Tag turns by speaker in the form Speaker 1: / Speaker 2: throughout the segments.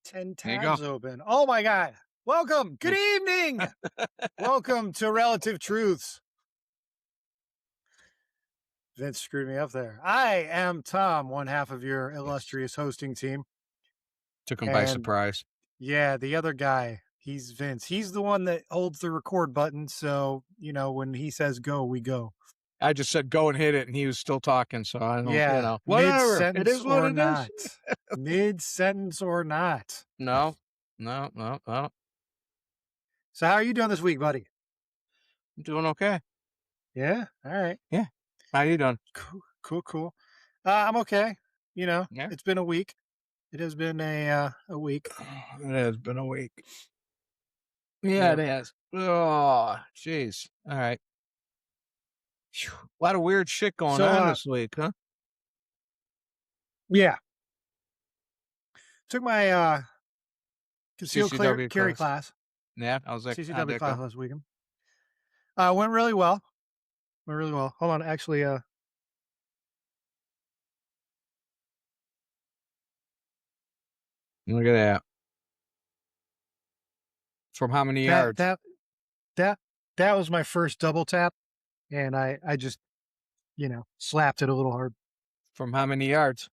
Speaker 1: 10
Speaker 2: There you go.
Speaker 1: tabs open. Oh my God. Welcome. Good
Speaker 2: Mm.
Speaker 1: evening. Welcome to Relative Truths. Vince screwed me up there. I am Tom, one half of your illustrious hosting team.
Speaker 2: Took him by
Speaker 1: And
Speaker 2: surprise.
Speaker 1: yeah, the other guy, he's Vince. He's the one that holds the record button. So, when he says go, we go.
Speaker 2: I just said go and hit it, and he was still talking. So I don't,
Speaker 1: Yeah, mid
Speaker 2: whatever. It
Speaker 1: sentence
Speaker 2: is what
Speaker 1: or
Speaker 2: it is.
Speaker 1: not. Mid sentence or not.
Speaker 2: No, no, no, no.
Speaker 1: So, how are you doing this week, buddy?
Speaker 2: I'm doing okay.
Speaker 1: Yeah. All right.
Speaker 2: Yeah. How you doing?
Speaker 1: Cool. I'm okay.
Speaker 2: Yeah.
Speaker 1: It's been a week. It has been a week.
Speaker 2: It has been a week. Yeah,
Speaker 1: Yep.
Speaker 2: it has. Oh, jeez. All right. Phew. A lot of weird shit going
Speaker 1: So,
Speaker 2: on this week, huh?
Speaker 1: yeah, took my concealed
Speaker 2: CCW
Speaker 1: carry
Speaker 2: class.
Speaker 1: class,
Speaker 2: Yeah, I was like, how'd
Speaker 1: CCW
Speaker 2: that
Speaker 1: class
Speaker 2: go?
Speaker 1: last weekend. Went really well. Went really well. Hold on, actually,
Speaker 2: Look at that. From how many
Speaker 1: that
Speaker 2: yards?
Speaker 1: that that that was my first double tap, and I just slapped it a little hard.
Speaker 2: From how many yards?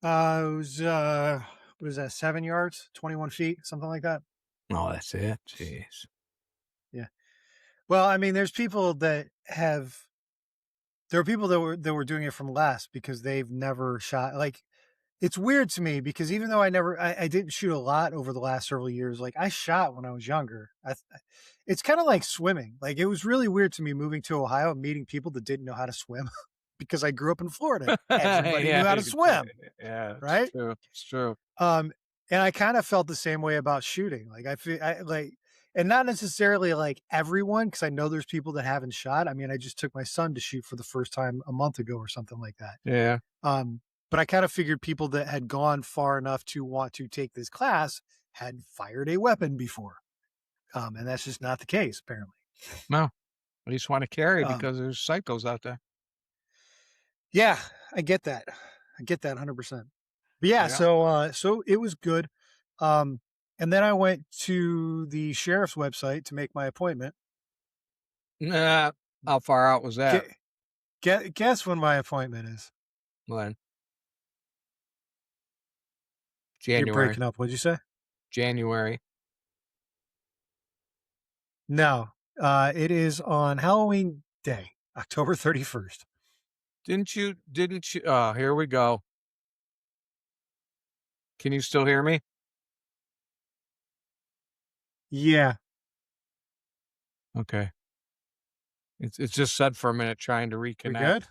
Speaker 1: It was what is that, 7 yards, 21 feet, something like that.
Speaker 2: Oh, that's it. Jeez.
Speaker 1: Yeah. Well, I mean, there are people that were doing it from less because they've never shot. Like, it's weird to me because even though I didn't shoot a lot over the last several years, like I shot when I was younger. It's kind of like swimming. Like, it was really weird to me moving to Ohio and meeting people that didn't know how to swim because I grew up in Florida. Everybody knew
Speaker 2: Yeah,
Speaker 1: how to
Speaker 2: you could say
Speaker 1: swim,
Speaker 2: it. Yeah, it's
Speaker 1: right?
Speaker 2: true. It's true.
Speaker 1: And I kind of felt the same way about shooting. Like, I feel and not necessarily like everyone, because I know there's people that haven't shot. I mean, I just took my son to shoot for the first time a month ago or something like that.
Speaker 2: Yeah.
Speaker 1: But I kind of figured people that had gone far enough to want to take this class had fired a weapon before. And that's just not the case, apparently.
Speaker 2: No, I just want to carry
Speaker 1: Um,
Speaker 2: because there's psychos out there.
Speaker 1: yeah, I get that. I get that 100%. But yeah,
Speaker 2: Yeah.
Speaker 1: so it was good. Um, and then I went to the sheriff's website to make my appointment.
Speaker 2: Nah, how far out was that?
Speaker 1: Guess when my appointment is.
Speaker 2: When?
Speaker 1: You're
Speaker 2: January.
Speaker 1: breaking up. What'd you say?
Speaker 2: January.
Speaker 1: No, it is on Halloween Day, October 31st.
Speaker 2: Didn't you? Oh, here we go. Can you still hear me?
Speaker 1: Yeah.
Speaker 2: Okay. It's just said for a minute trying to
Speaker 1: We
Speaker 2: reconnect.
Speaker 1: good?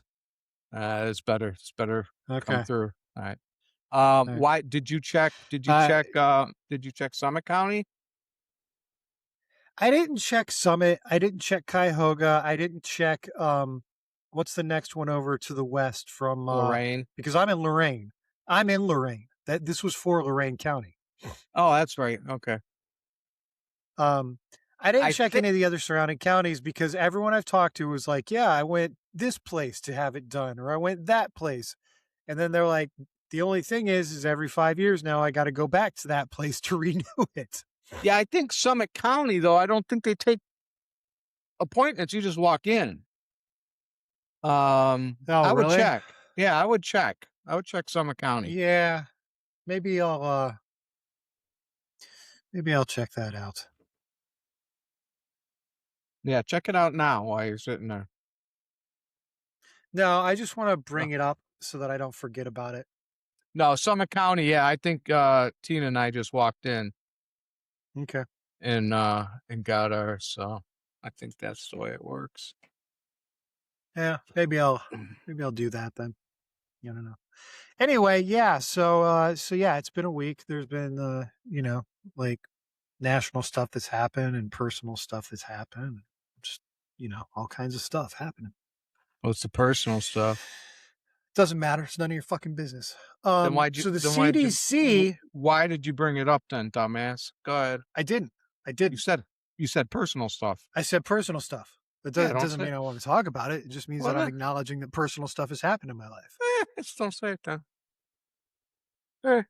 Speaker 2: It's better. It's better come
Speaker 1: Okay.
Speaker 2: through. All right.
Speaker 1: All right.
Speaker 2: Why did you check? Did you
Speaker 1: Uh,
Speaker 2: check? Did you check Summit County?
Speaker 1: I didn't check Summit. I didn't check Cuyahoga. I didn't check, what's the next one over to the west from,
Speaker 2: Lorraine.
Speaker 1: because I'm in Lorraine. This was for Lorain County.
Speaker 2: Oh, that's right. Okay.
Speaker 1: I didn't
Speaker 2: I
Speaker 1: check
Speaker 2: think
Speaker 1: any of the other surrounding counties because everyone I've talked to was like, yeah, I went this place to have it done, or I went that place. And then they're like, the only thing is every 5 years now, I got to go back to that place to renew it.
Speaker 2: Yeah, I think Summit County, though, I don't think they take appointments. You just walk in.
Speaker 1: Oh,
Speaker 2: I would
Speaker 1: really?
Speaker 2: check. Yeah, I would check. I would check Summit County.
Speaker 1: Yeah. Maybe I'll check that out.
Speaker 2: Yeah, check it out now while you're sitting there.
Speaker 1: No, I just want to
Speaker 2: No,
Speaker 1: bring it up so that I don't forget about it.
Speaker 2: no, Summit County. Yeah, I think Tina and I just walked in
Speaker 1: Okay.
Speaker 2: and got ours. So I think that's the way it works.
Speaker 1: Yeah, maybe I'll do that then. I don't know. Anyway, yeah, so yeah, it's been a week. There's been like national stuff that's happened and personal stuff that's happened. Just, all kinds of stuff happening.
Speaker 2: What's the personal stuff?
Speaker 1: Doesn't matter. It's none of your fucking business.
Speaker 2: Then why'd you?
Speaker 1: So the
Speaker 2: Then why'd you?
Speaker 1: CDC,
Speaker 2: Why did you bring it up then, dumbass? Go ahead.
Speaker 1: I didn't.
Speaker 2: You said personal stuff.
Speaker 1: I said personal stuff. That
Speaker 2: Yeah, don't
Speaker 1: doesn't
Speaker 2: say.
Speaker 1: mean I want to talk about it. It just means
Speaker 2: Why
Speaker 1: that I'm
Speaker 2: not?
Speaker 1: acknowledging that personal stuff has happened in my life.
Speaker 2: Just don't say it then. Eh.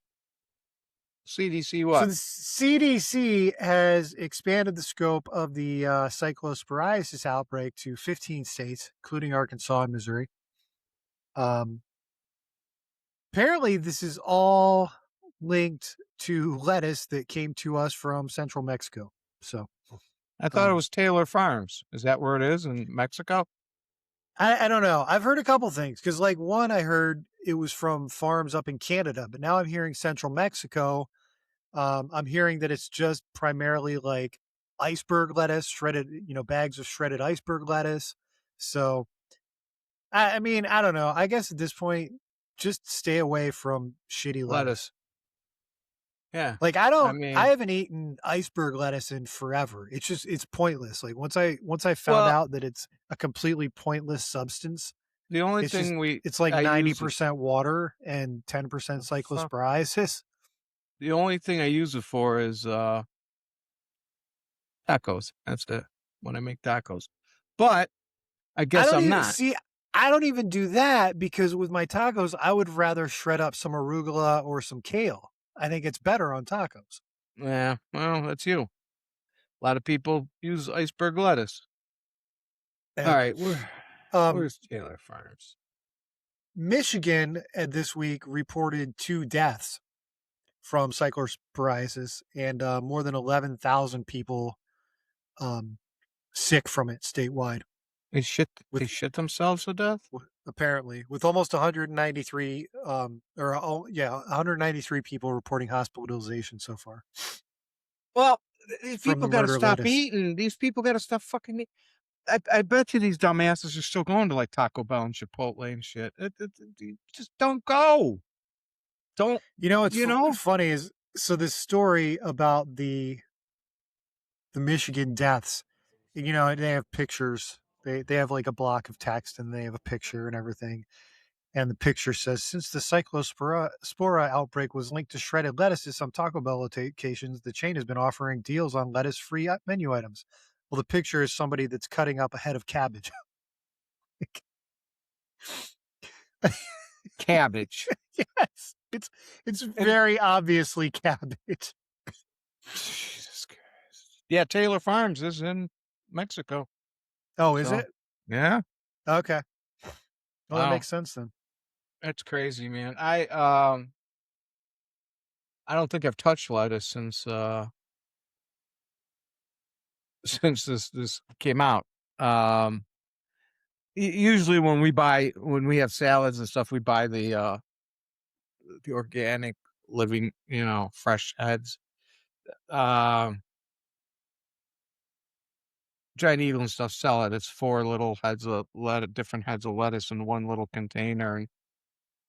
Speaker 2: CDC
Speaker 1: So
Speaker 2: what?
Speaker 1: the CDC has expanded the scope of the cyclosporiasis outbreak to 15 states, including Arkansas and Missouri. Um, Apparently, this is all linked to lettuce that came to us from central Mexico. So
Speaker 2: I thought it
Speaker 1: um,
Speaker 2: was Taylor Farms. Is that where it is in Mexico?
Speaker 1: I don't know. I've heard a couple things because, like, one, I heard it was from farms up in Canada, but now I'm hearing central Mexico. I'm hearing that it's just primarily like iceberg lettuce, shredded, bags of shredded iceberg lettuce. So, I mean, I don't know. I guess at this point, just stay away from shitty
Speaker 2: Lettuce.
Speaker 1: lettuce.
Speaker 2: Yeah.
Speaker 1: Like
Speaker 2: I
Speaker 1: I
Speaker 2: mean,
Speaker 1: haven't eaten iceberg lettuce in forever. It's pointless. Like once I found
Speaker 2: well,
Speaker 1: out that it's a completely pointless substance,
Speaker 2: the only
Speaker 1: it's just
Speaker 2: thing
Speaker 1: it's like
Speaker 2: I use it
Speaker 1: 90% water and 10%
Speaker 2: fuck.
Speaker 1: cyclosporiasis.
Speaker 2: The only thing I use it for is tacos. That's it. When I make tacos. But I
Speaker 1: I
Speaker 2: guess
Speaker 1: don't
Speaker 2: I'm
Speaker 1: even
Speaker 2: not.
Speaker 1: see I don't even do that because with my tacos, I would rather shred up some arugula or some kale. I think it's better on tacos.
Speaker 2: Yeah, well, that's you. A lot of people use iceberg lettuce. All
Speaker 1: And
Speaker 2: right,
Speaker 1: um,
Speaker 2: where's Taylor Farms?
Speaker 1: Michigan this week reported 2 deaths from cyclosporiasis and more than 11,000 people um, sick from it statewide.
Speaker 2: They shit. They
Speaker 1: With
Speaker 2: shit themselves to death.
Speaker 1: apparently with almost 193 yeah 193 people reporting hospitalization so far
Speaker 2: Well, these
Speaker 1: from the
Speaker 2: people got to
Speaker 1: murder
Speaker 2: stop
Speaker 1: lettuce.
Speaker 2: eating. These people got to stop fucking. I bet you these dumbasses are still going to like Taco Bell and Chipotle and shit. You just don't go. Don't
Speaker 1: You know what's
Speaker 2: you know?
Speaker 1: funny is so this story about the Michigan deaths. They have pictures. They have like a block of text and they have a picture and everything. And the picture says, since the cyclospora outbreak was linked to shredded lettuce at some Taco Bell locations, the chain has been offering deals on lettuce-free menu items. Well, the picture is somebody that's cutting up a head of cabbage.
Speaker 2: Cabbage.
Speaker 1: Yes, it's
Speaker 2: And
Speaker 1: very obviously cabbage.
Speaker 2: Jesus Christ. Yeah, Taylor Farms is in Mexico.
Speaker 1: Oh, is
Speaker 2: So
Speaker 1: it?
Speaker 2: yeah.
Speaker 1: Okay. Well, that
Speaker 2: Wow.
Speaker 1: makes sense then.
Speaker 2: That's crazy, man. I don't think I've touched lettuce since since this came out. Um Usually when we have salads and stuff, we buy the organic living, fresh heads. Um Giant Eagle and stuff sell it. It's 4 little heads of different heads of lettuce in one little container, and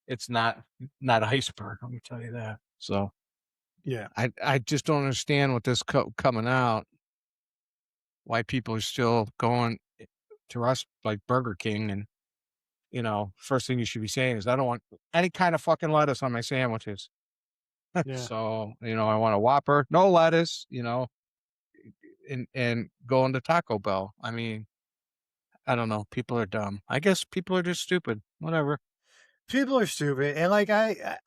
Speaker 2: it's not iceberg, let me tell you that. So
Speaker 1: Yeah.
Speaker 2: I just don't understand with this coming out, why people are still going to us like Burger King and first thing you should be saying is I don't want any kind of fucking lettuce on my sandwiches.
Speaker 1: Yeah.
Speaker 2: So, I want a Whopper, no lettuce, and going to Taco Bell. I mean, I don't know. People are dumb. I guess people are just stupid. Whatever.
Speaker 1: People are stupid, and like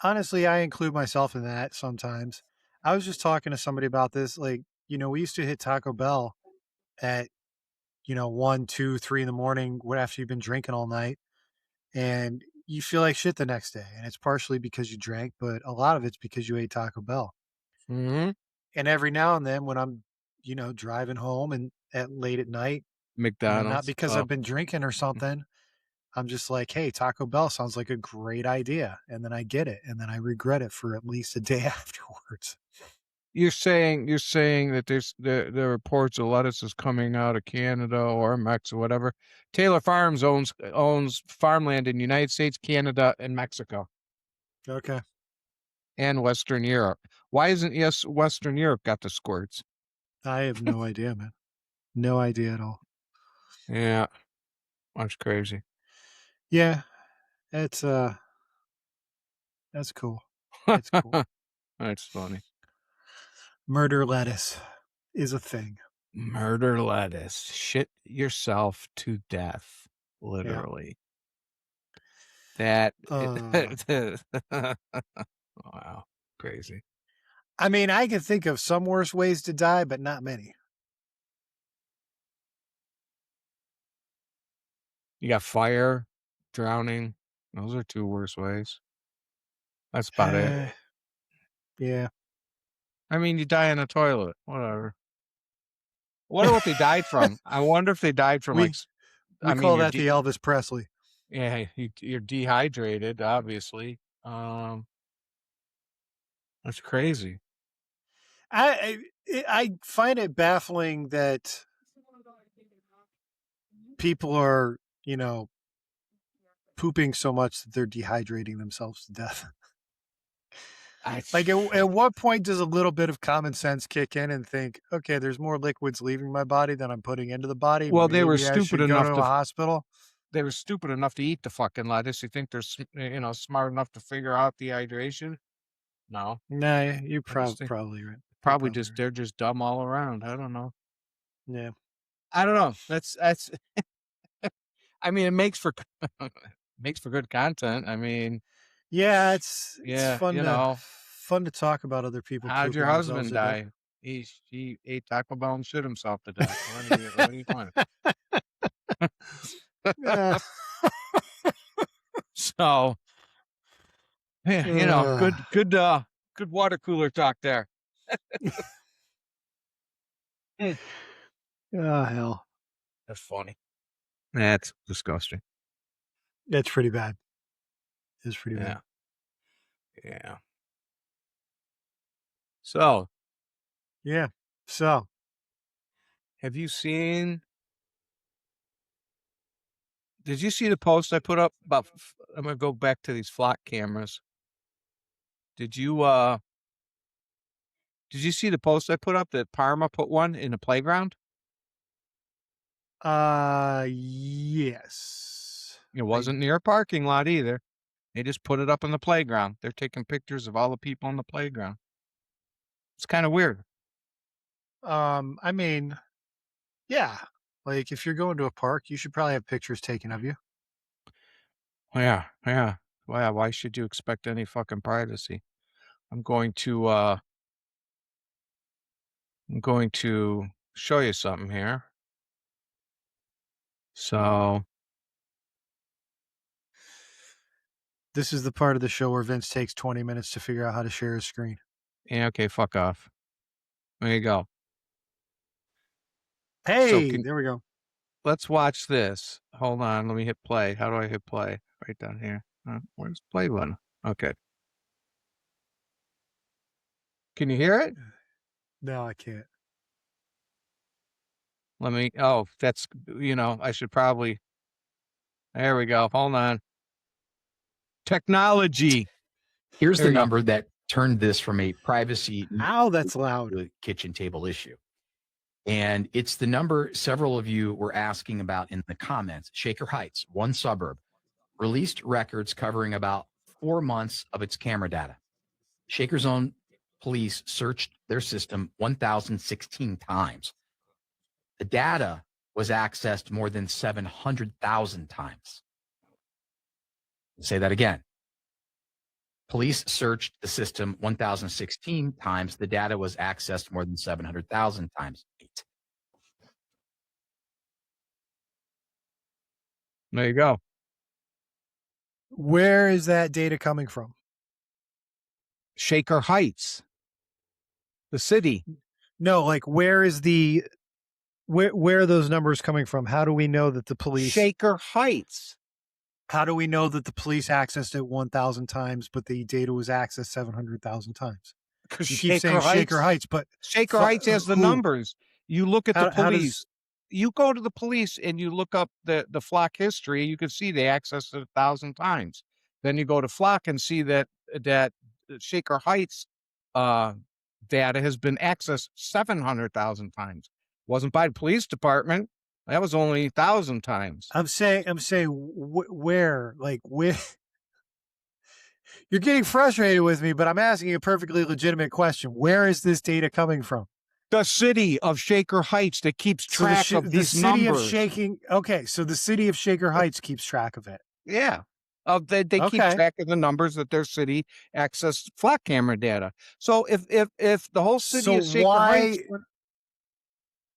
Speaker 1: honestly, I include myself in that sometimes. I was just talking to somebody about this. Like, we used to hit Taco Bell at 1, 2, 3 in the morning after you've been drinking all night, and you feel like shit the next day. And it's partially because you drank, but a lot of it's because you ate Taco Bell.
Speaker 2: Hmm.
Speaker 1: And every now and then, when I'm driving home and at late at night, not
Speaker 2: McDonald's.
Speaker 1: because
Speaker 2: Oh,
Speaker 1: I've been drinking or something, I'm just like, hey, Taco Bell sounds like a great idea. And then I get it. And then I regret it for at least a day afterwards.
Speaker 2: you're saying that there's the reports of lettuce is coming out of Canada or Mexico, whatever. Taylor Farms owns farmland in the United States, Canada, and Mexico
Speaker 1: Okay.
Speaker 2: and Western Europe. Why isn't Western Europe got the squirts?
Speaker 1: I have no idea, man. No idea at all.
Speaker 2: Yeah, that's crazy.
Speaker 1: Yeah. It's, that's cool. It's cool.
Speaker 2: That's funny.
Speaker 1: Murder lettuce is a thing.
Speaker 2: Murder lettuce. Shit yourself to death.
Speaker 1: Yeah.
Speaker 2: Literally. That
Speaker 1: Uh,
Speaker 2: wow. Crazy.
Speaker 1: I mean, I can think of some worse ways to die, but not many.
Speaker 2: You got fire, drowning. Those are 2 worst ways. That's about it.
Speaker 1: Yeah.
Speaker 2: I mean, you die in a toilet, whatever. I wonder what they died from. I wonder if they died from, like,
Speaker 1: We
Speaker 2: I mean,
Speaker 1: call
Speaker 2: you're
Speaker 1: that the Elvis Presley.
Speaker 2: yeah, you're dehydrated, obviously. That's crazy.
Speaker 1: I find it baffling that people are, pooping so much that they're dehydrating themselves to death. Like, at what point does a little bit of common sense kick in and think, okay, there's more liquids leaving my body than I'm putting into the body.
Speaker 2: Well, they were
Speaker 1: Maybe I
Speaker 2: stupid
Speaker 1: should go
Speaker 2: enough
Speaker 1: to
Speaker 2: to
Speaker 1: a hospital.
Speaker 2: eat the fucking lettuce. You think they're smart enough to figure out dehydration? No,
Speaker 1: Nah, you're
Speaker 2: I just think
Speaker 1: probably right.
Speaker 2: probably just they're just dumb all around. I don't know.
Speaker 1: Yeah.
Speaker 2: I don't know. That's. I mean, it makes for makes for good content. I mean,
Speaker 1: Yeah, it's
Speaker 2: yeah,
Speaker 1: fun to talk about other people
Speaker 2: how'd your
Speaker 1: pooping themselves
Speaker 2: husband
Speaker 1: to death.
Speaker 2: die? He ate Taco Bell and shit himself to death. What are you doing?
Speaker 1: Yeah.
Speaker 2: So, yeah, good water cooler talk there.
Speaker 1: Oh, hell.
Speaker 2: That's funny. That's disgusting.
Speaker 1: That's pretty bad. It's pretty bad.
Speaker 2: Yeah. So,
Speaker 1: Yeah. So,
Speaker 2: have you seen? Did you see the post I put up about? I'm gonna go back to these flock cameras. Did you see the post I put up that Parma put one in the playground?
Speaker 1: yes.
Speaker 2: It wasn't near a parking lot either. They just put it up on the playground. They're taking pictures of all the people on the playground. It's kind of weird.
Speaker 1: I mean, yeah. Like, if you're going to a park, you should probably have pictures taken of you.
Speaker 2: Yeah. Well, why should you expect any fucking privacy? I'm going to show you something here. So,
Speaker 1: This is the part of the show where Vince takes 20 minutes to figure out how to share his screen.
Speaker 2: yeah, okay, fuck off. There you go.
Speaker 1: Hey, there we go.
Speaker 2: Let's watch this. Hold on, let me hit play. How do I hit play? Right down here. Where's the play button? Okay. Can you hear it?
Speaker 1: No, I can't.
Speaker 2: That's, I should probably, there we go. Hold on. Technology.
Speaker 3: Here's the number that turned this from a privacy
Speaker 1: Ow, that's loud.
Speaker 3: to a kitchen table issue. And it's the number several of you were asking about in the comments. Shaker Heights, one suburb, released records covering about 4 months of its camera data. Shaker's own police searched their system 1,016 times. The data was accessed more than 700,000 times. I'll say that again. Police searched the system 1,016 times. The data was accessed more than 700,000 times.
Speaker 2: There you go.
Speaker 1: Where is that data coming from?
Speaker 2: Shaker Heights, the city.
Speaker 1: No, like where are those numbers coming from? How do we know that the police
Speaker 2: Shaker Heights?
Speaker 1: How do we know that the police accessed it 1,000 times, but the data was accessed 700,000 times?
Speaker 2: Because
Speaker 1: You keep saying Shaker Heights, but
Speaker 2: Shaker Heights has the numbers. You look at the police. You go to the police and you look up the flock history. You can see they accessed it 1,000 times. Then you go to flock and see that Shaker Heights data has been accessed 700,000 times. Wasn't by the police department. That was only 1,000 times.
Speaker 1: I'm saying, where? Like, where? You're getting frustrated with me, but I'm asking a perfectly legitimate question. Where is this data coming from?
Speaker 2: The city of Shaker Heights that keeps track of these numbers.
Speaker 1: Okay, so the city of Shaker Heights keeps track of it.
Speaker 2: Yeah. They keep
Speaker 1: Okay.
Speaker 2: track of the numbers that their city accessed flock camera data. So if the whole city
Speaker 1: So
Speaker 2: of Shaker Heights,
Speaker 1: why,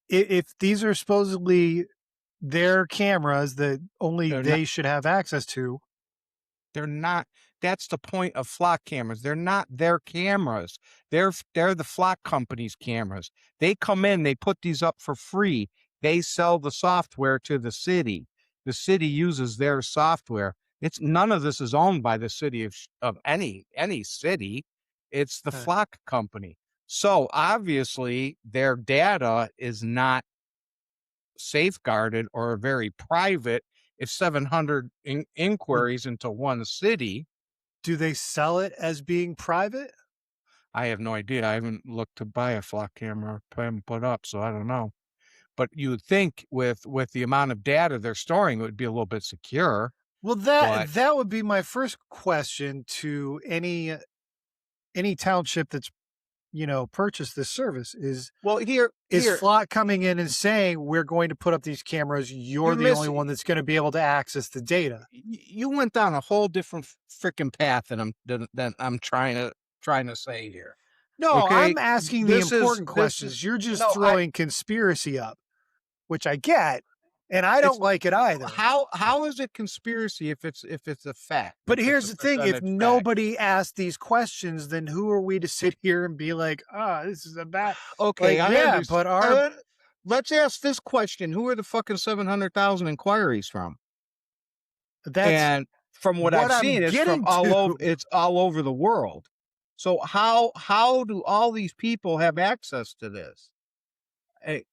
Speaker 1: if these are supposedly their cameras that only
Speaker 2: they're not
Speaker 1: they should have access to,
Speaker 2: they're not. That's the point of flock cameras. They're not their cameras. They're the flock company's cameras. They come in, they put these up for free. They sell the software to the city. The city uses their software. It's none of this is owned by the city of any city. It's the
Speaker 1: huh,
Speaker 2: flock company. So obviously their data is not safeguarded or very private. If 700
Speaker 1: well,
Speaker 2: inquiries into one city,
Speaker 1: do they sell it as being private?
Speaker 2: I have no idea. I haven't looked to buy a flock camera, I haven't put up, so I don't know. But you would think with the amount of data they're storing, it would be a little bit secure.
Speaker 1: Well,
Speaker 2: But
Speaker 1: that would be my first question to any township that's, purchased this service
Speaker 2: well,
Speaker 1: is
Speaker 2: here
Speaker 1: Flock coming in and saying, we're going to put up these cameras. You're
Speaker 2: you're
Speaker 1: the only
Speaker 2: missing.
Speaker 1: one that's going to be able to access the data.
Speaker 2: You went down a whole different freaking path than I'm trying to say here.
Speaker 1: No,
Speaker 2: Okay,
Speaker 1: I'm asking the
Speaker 2: this is
Speaker 1: important
Speaker 2: this is
Speaker 1: questions. You're just
Speaker 2: no, I
Speaker 1: throwing conspiracy up, which I get, and I
Speaker 2: it's
Speaker 1: don't like it either.
Speaker 2: how is it conspiracy if it's a fact?
Speaker 1: But
Speaker 2: If it's
Speaker 1: here's
Speaker 2: a
Speaker 1: the thing, if
Speaker 2: percentage fact.
Speaker 1: nobody asked these questions, then who are we to sit here and be like, this is a bad,
Speaker 2: Okay,
Speaker 1: like,
Speaker 2: I
Speaker 1: yeah,
Speaker 2: understand.
Speaker 1: but our,
Speaker 2: Let's ask this question: who are the fucking 700,000 inquiries from?
Speaker 1: that's
Speaker 2: And from what
Speaker 1: what
Speaker 2: I've
Speaker 1: I'm
Speaker 2: seen, it's from
Speaker 1: getting
Speaker 2: all over.
Speaker 1: to.
Speaker 2: It's all over the world. So how do all these people have access to this? It,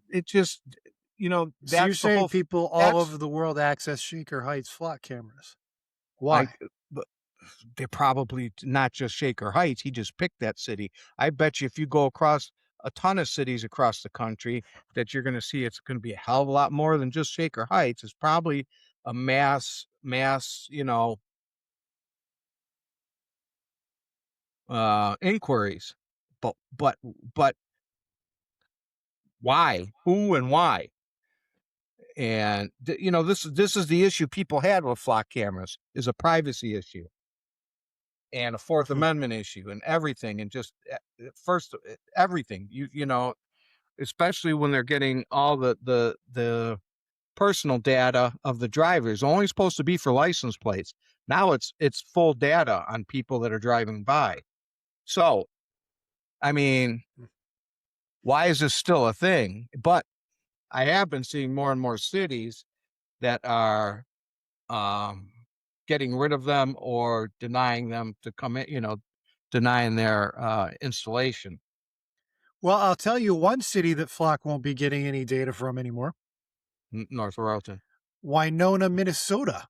Speaker 2: it just
Speaker 1: So you're
Speaker 2: that's the
Speaker 1: saying
Speaker 2: whole.
Speaker 1: people all
Speaker 2: That's
Speaker 1: over the world access Shaker Heights flock cameras.
Speaker 2: I.
Speaker 1: Why?
Speaker 2: But they're probably not just Shaker Heights. He just picked that city. I bet you if you go across a ton of cities across the country, that you're going to see it's going to be a hell of a lot more than just Shaker Heights. It's probably a mass, inquiries. But why? Who and why? And this is the issue people had with flock cameras is a privacy issue and a Fourth
Speaker 1: Hmm.
Speaker 2: Amendment issue and everything and just first everything especially when they're getting all the personal data of the drivers only supposed to be for license plates. Now it's full data on people that are driving by. So I mean, why is this still a thing? But I have been seeing more and more cities that are um, getting rid of them or denying them to come in, denying their installation.
Speaker 1: Well, I'll tell you one city that Flock won't be getting any data from anymore.
Speaker 2: North Royalton.
Speaker 1: Winona, Minnesota,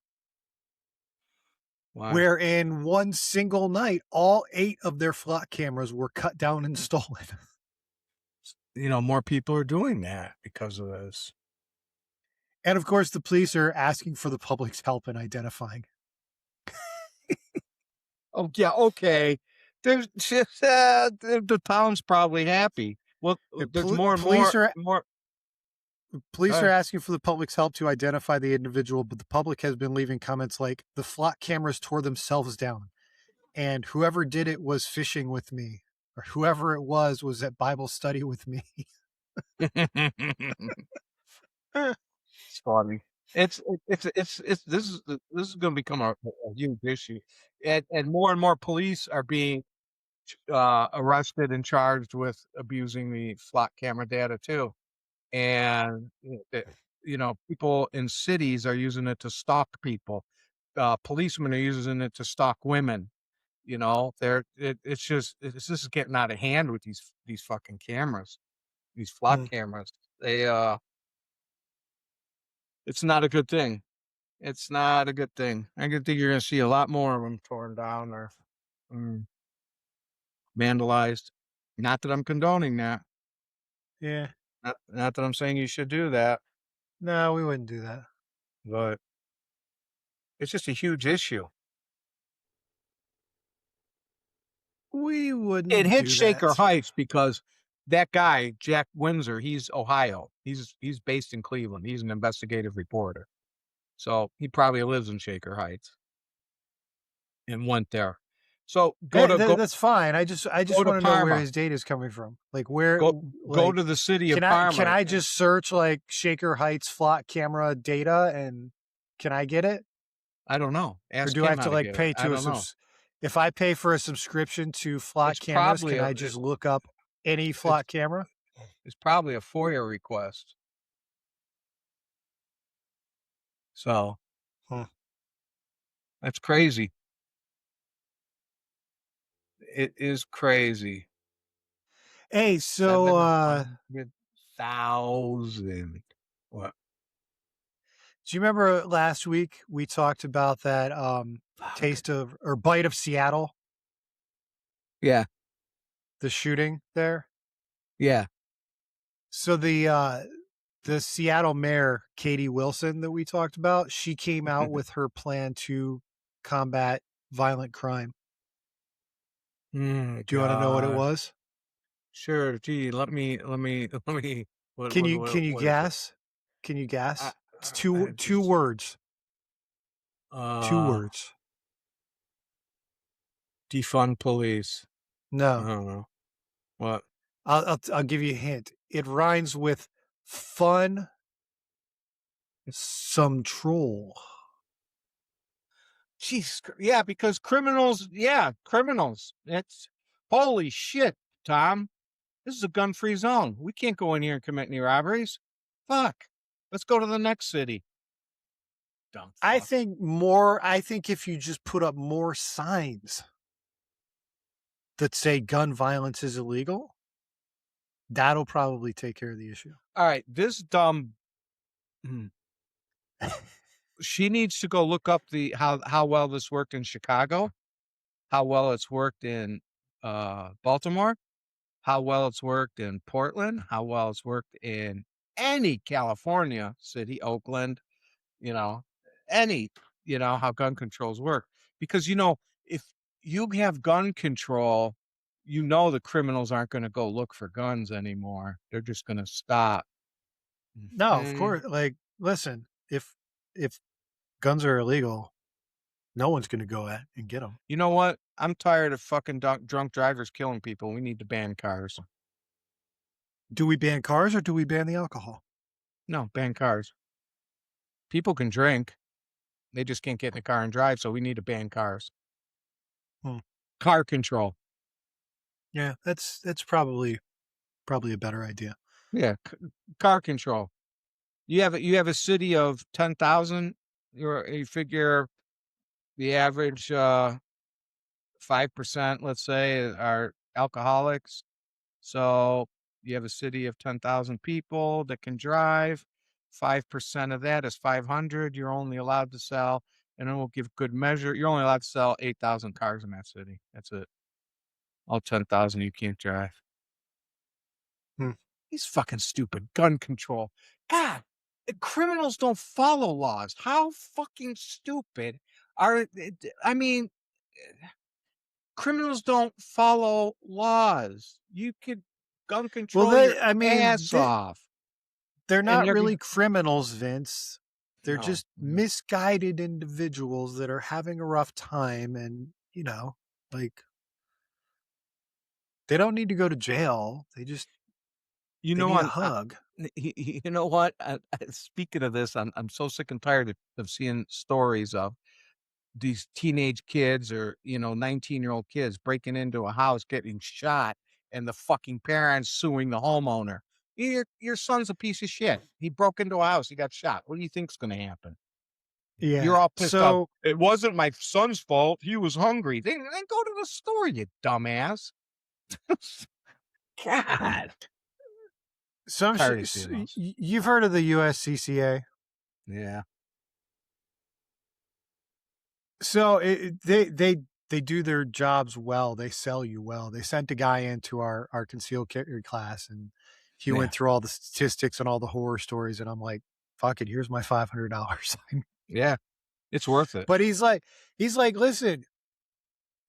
Speaker 2: Why?
Speaker 1: where in one single night, all 8 of their Flock cameras were cut down and stolen.
Speaker 2: More people are doing that because of this.
Speaker 1: And of course, the police are asking for the public's help in identifying.
Speaker 2: Oh yeah, okay. There's the town's probably happy. Well, there's more and
Speaker 1: Police are
Speaker 2: more.
Speaker 1: Police are asking for the public's help to identify the individual, but the public has been leaving comments like the Flock cameras tore themselves down, and whoever did it was fishing with me, or whoever it was at Bible study with me.
Speaker 2: It's funny. It's this is going to become a huge issue, and more police are being arrested and charged with abusing the flock camera data too. And people in cities are using it to stalk people. Policemen are using it to stalk women. This is getting out of hand with these fucking cameras, these flock
Speaker 1: Hmm.
Speaker 2: cameras. It's not a good thing. It's not a good thing. I think you're going to see a lot more of them torn down or mm, vandalized. Not that I'm condoning that.
Speaker 1: Yeah.
Speaker 2: Not that I'm saying you should do that,
Speaker 1: No, we wouldn't do that.
Speaker 2: but it's just a huge issue.
Speaker 1: We
Speaker 2: It
Speaker 1: wouldn't
Speaker 2: hit
Speaker 1: do
Speaker 2: Shaker
Speaker 1: that.
Speaker 2: Heights because that guy, Jack Windsor, he's Ohio. He's based in Cleveland. He's an investigative reporter. So he probably lives in Shaker Heights. and went there. So go to
Speaker 1: That's fine. I just
Speaker 2: go to
Speaker 1: want to know where
Speaker 2: Parma.
Speaker 1: his data is coming from. Like where,
Speaker 2: Go
Speaker 1: like,
Speaker 2: to the city of
Speaker 1: can I
Speaker 2: Parma.
Speaker 1: just search like Shaker Heights flock camera data and can I get it?
Speaker 2: I don't know.
Speaker 1: Or
Speaker 2: Ask
Speaker 1: do I
Speaker 2: him
Speaker 1: have
Speaker 2: how
Speaker 1: to
Speaker 2: to
Speaker 1: like
Speaker 2: get it.
Speaker 1: pay
Speaker 2: I
Speaker 1: to
Speaker 2: don't know.
Speaker 1: if I pay for a subscription to flock
Speaker 2: It's
Speaker 1: cameras,
Speaker 2: probably
Speaker 1: can
Speaker 2: a
Speaker 1: I just look up any flock camera?
Speaker 2: it's probably a FOIA request. So
Speaker 1: Huh.
Speaker 2: that's crazy. It is crazy.
Speaker 1: Hey, so
Speaker 2: 700,000. What?
Speaker 1: do you remember last week we talked about that
Speaker 2: Fuck.
Speaker 1: taste of or bite of Seattle,
Speaker 2: Yeah.
Speaker 1: the shooting there?
Speaker 2: Yeah.
Speaker 1: So the Seattle mayor, Katie Wilson, that we talked about, she came out with her plan to combat violent crime. Do you want to know what it was?
Speaker 2: Sure. Gee, let me. What
Speaker 1: Can you
Speaker 2: what is it?
Speaker 1: guess? Can you guess? It's two
Speaker 2: just,
Speaker 1: words. 2
Speaker 2: uh,
Speaker 1: words.
Speaker 2: defund police. I
Speaker 1: No.
Speaker 2: don't know. What?
Speaker 1: I'll give you a hint. It rhymes with fun some troll.
Speaker 2: Jeez. Yeah, because criminals. Yeah, criminals. It's holy shit, Tom. This is a gun-free zone. We can't go in here and commit any robberies. Fuck. Let's go to the next city. Dumb
Speaker 1: I
Speaker 2: fuck.
Speaker 1: think if you just put up more signs that say gun violence is illegal, that'll probably take care of the issue.
Speaker 2: All right, this dumb. She needs to go look up the how well this worked in Chicago, how well it's worked in Baltimore, how well it's worked in Portland, how well it's worked in any California city, Oakland, any, how gun controls work. Because, if you have gun control, the criminals aren't going to go look for guns anymore. They're just going to stop.
Speaker 1: No, of course. Like, listen, if guns are illegal, no one's going to go at and get them.
Speaker 2: You know what? I'm tired of fucking drunk drivers killing people. We need to ban cars.
Speaker 1: Do we ban cars or do we ban the alcohol?
Speaker 2: No, ban cars. People can drink. They just can't get in the car and drive, so we need to ban cars. Car control.
Speaker 1: Yeah, that's probably a better idea.
Speaker 2: Yeah, car control. You have a city of 10,000. You figure the average 5%, let's say, are alcoholics. So you have a city of 10,000 people that can drive. 5% of that is 500. You're only allowed to sell, and then we'll give good measure. You're only allowed to sell 8,000 cars in that city. That's it. All 10,000 you can't drive. He's fucking stupid. Gun control. God, criminals don't follow laws. How fucking stupid are? I mean, criminals don't follow laws. You could gun control your ass off.
Speaker 1: They're not really criminals, Vince. They're just misguided individuals that are having a rough time, and like they don't need to go to jail. They just need a hug.
Speaker 2: You know what? Speaking of this, I'm so sick and tired of seeing stories of these teenage kids or 19-year-old kids breaking into a house, getting shot, and the fucking parents suing the homeowner. Your son's a piece of shit. He broke into a house. He got shot. What do you think's going to happen?
Speaker 1: Yeah,
Speaker 2: you're all pissed off. It wasn't my son's fault. He was hungry. Then go to the store, you dumbass. God.
Speaker 1: You've heard of the USCCA?
Speaker 2: Yeah.
Speaker 1: So they do their jobs well. They sell you well. They sent a guy into our concealed carry class, and he went through all the statistics and all the horror stories. And I'm like, fuck it, here's my $500.
Speaker 2: Yeah, it's worth it.
Speaker 1: But he's like, listen,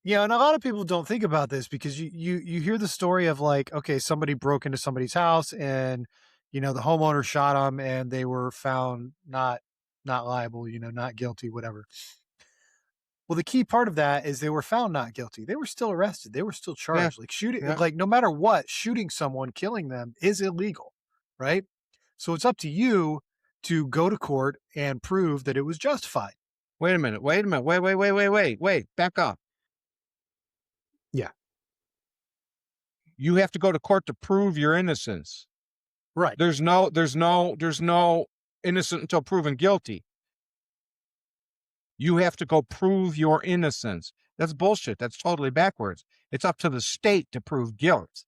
Speaker 1: and a lot of people don't think about this because you hear the story of like, okay, somebody broke into somebody's house and the homeowner shot them and they were found not liable, not guilty, whatever. Well, the key part of that is they were found not guilty. They were still arrested. They were still charged. Like shooting,
Speaker 2: Yeah.
Speaker 1: like no matter what, shooting someone, killing them is illegal, right? So it's up to you to go to court and prove that it was justified.
Speaker 2: Wait a minute. Wait, back up.
Speaker 1: Yeah.
Speaker 2: You have to go to court to prove your innocence.
Speaker 1: Right.
Speaker 2: There's no innocent until proven guilty. You have to go prove your innocence. That's bullshit. That's totally backwards. It's up to the state to prove guilt.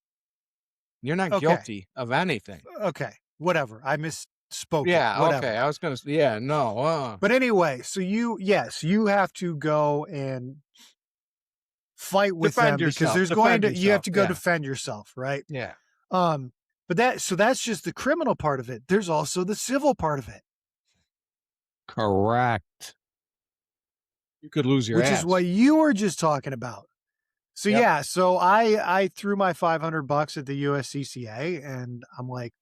Speaker 2: You're not
Speaker 1: Okay.
Speaker 2: guilty of anything.
Speaker 1: Okay. Whatever. I misspoke.
Speaker 2: Yeah.
Speaker 1: Whatever.
Speaker 2: Okay. I was gonna. Yeah. No.
Speaker 1: But anyway, so you have to go and fight with
Speaker 2: Defend
Speaker 1: them because
Speaker 2: yourself.
Speaker 1: there's
Speaker 2: Defend
Speaker 1: you have
Speaker 2: yourself.
Speaker 1: to go
Speaker 2: Yeah.
Speaker 1: defend yourself, right?
Speaker 2: Yeah.
Speaker 1: But that's just the criminal part of it. There's also the civil part of it,
Speaker 2: Correct. You could lose your
Speaker 1: which
Speaker 2: ass.
Speaker 1: is what you were just talking about. So
Speaker 2: Yep.
Speaker 1: yeah, so I threw my $500 at the USCCA, and I'm like,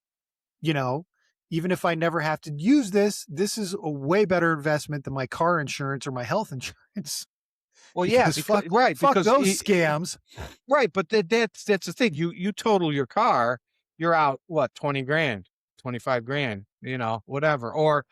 Speaker 1: even if I never have to use this is a way better investment than my car insurance or my health insurance.
Speaker 2: Well, yeah,
Speaker 1: Because fuck
Speaker 2: because
Speaker 1: those scams.
Speaker 2: right, but that's the thing. You total your car, you're out what, 20 grand, 25 grand, whatever, or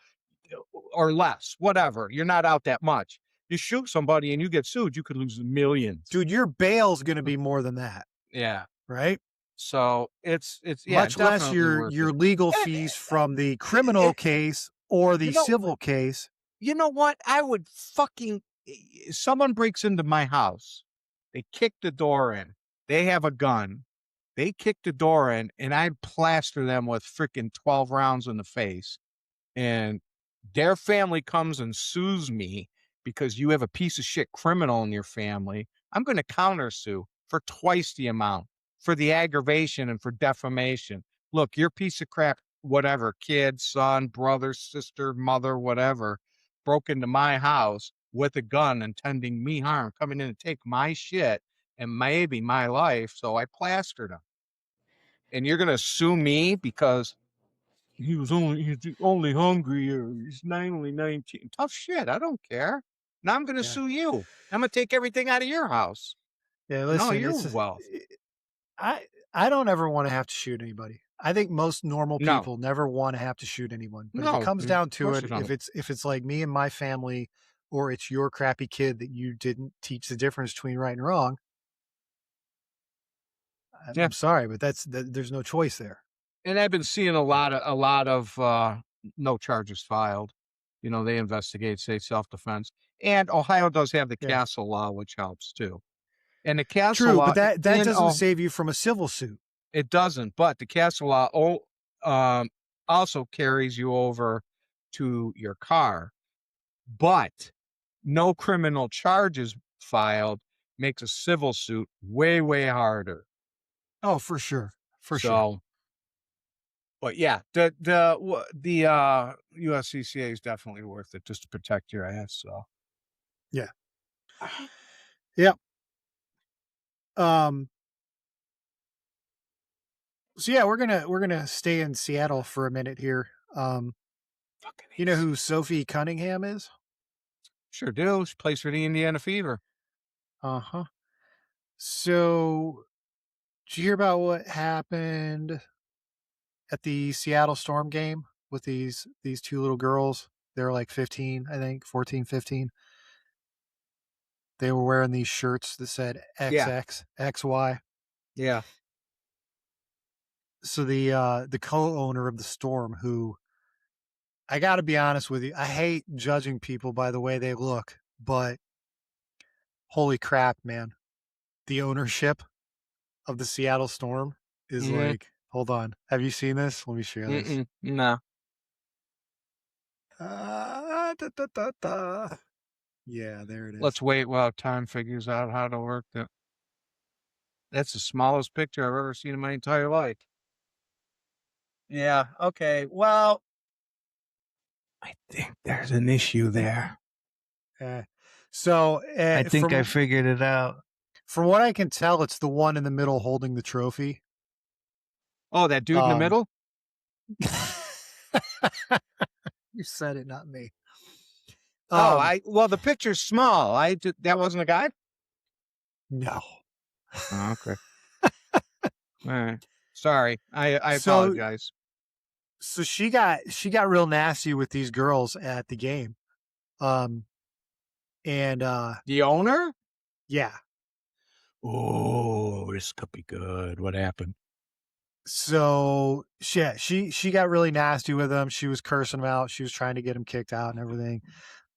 Speaker 2: less, whatever. You're not out that much. You shoot somebody and you get sued, you could lose millions.
Speaker 1: Dude, your bail's going to be more than that,
Speaker 2: Yeah.
Speaker 1: right?
Speaker 2: So it's
Speaker 1: Much less
Speaker 2: definitely
Speaker 1: your
Speaker 2: worth
Speaker 1: your
Speaker 2: it.
Speaker 1: legal fees from the criminal case or the civil case.
Speaker 2: You know what? I would someone breaks into my house. They kick the door in. They have a gun. They kick the door in, and I plaster them with freaking 12 rounds in the face. And their family comes and sues me because you have a piece of shit criminal in your family. I'm going to countersue for twice the amount for the aggravation and for defamation. Look, your piece of crap, whatever, kid, son, brother, sister, mother, whatever, broke into my house with a gun intending me harm, coming in to take my shit and maybe my life. So I plastered him. And you're going to sue me because he's only hungry, or he's only 19. Tough shit. I don't care. Now I'm going to sue you. I'm going to take everything out of your house.
Speaker 1: Yeah, listen,
Speaker 2: your wealth.
Speaker 1: I don't ever want to have to shoot anybody. I think most normal
Speaker 2: No.
Speaker 1: people never want to have to shoot anyone. But if
Speaker 2: No,
Speaker 1: it comes down to
Speaker 2: course
Speaker 1: it,
Speaker 2: you don't.
Speaker 1: if it's like me and my family, or it's your crappy kid that you didn't teach the difference between right and wrong,
Speaker 2: Yeah.
Speaker 1: I'm sorry, but there's no choice there.
Speaker 2: And I've been seeing a lot of no charges filed. They investigate, say, self-defense. And Ohio does have the
Speaker 1: Yeah.
Speaker 2: castle law, which helps too. And the castle
Speaker 1: True,
Speaker 2: law,
Speaker 1: but that
Speaker 2: and
Speaker 1: doesn't save you from a civil suit.
Speaker 2: it doesn't. But the castle law also carries you over to your car. But no criminal charges filed makes a civil suit way, way harder.
Speaker 1: Oh, for sure. For sure.
Speaker 2: So, but yeah, the USCCA is definitely worth it just to protect your ass. So,
Speaker 1: Yeah. Yep. So yeah, we're gonna stay in Seattle for a minute here. You know who Sophie Cunningham is?
Speaker 2: Sure do. She plays for the Indiana Fever.
Speaker 1: Uh-huh. So did you hear about what happened at the Seattle Storm game with these two little girls? They were like 15, I think, 14, 15. They were wearing these shirts that said XX, XY.
Speaker 2: Yeah.
Speaker 1: So the co-owner of the Storm, who, I got to be honest with you, I hate judging people by the way they look, but holy crap, man. The ownership of the Seattle Storm is like, hold on. Have you seen this? Let me share this.
Speaker 2: No.
Speaker 1: Yeah, there it is.
Speaker 2: Let's wait while time figures out how to work that. That's the smallest picture I've ever seen in my entire life. Yeah. Okay. Well, I think there's an issue there.
Speaker 1: So
Speaker 4: I think I figured it out.
Speaker 1: From what I can tell, it's the one in the middle holding the trophy.
Speaker 2: Oh, that dude in the middle?
Speaker 1: You said it, not me.
Speaker 2: Well, the picture's small. That wasn't a guy?
Speaker 1: No.
Speaker 2: Oh, okay. All right. Sorry. I
Speaker 1: So-
Speaker 2: apologize.
Speaker 1: So she got real nasty with these girls at the game. And
Speaker 2: The owner?
Speaker 1: yeah.
Speaker 2: Oh, this could be good. What happened?
Speaker 1: So she got really nasty with him. She was cursing him out. She was trying to get him kicked out and everything.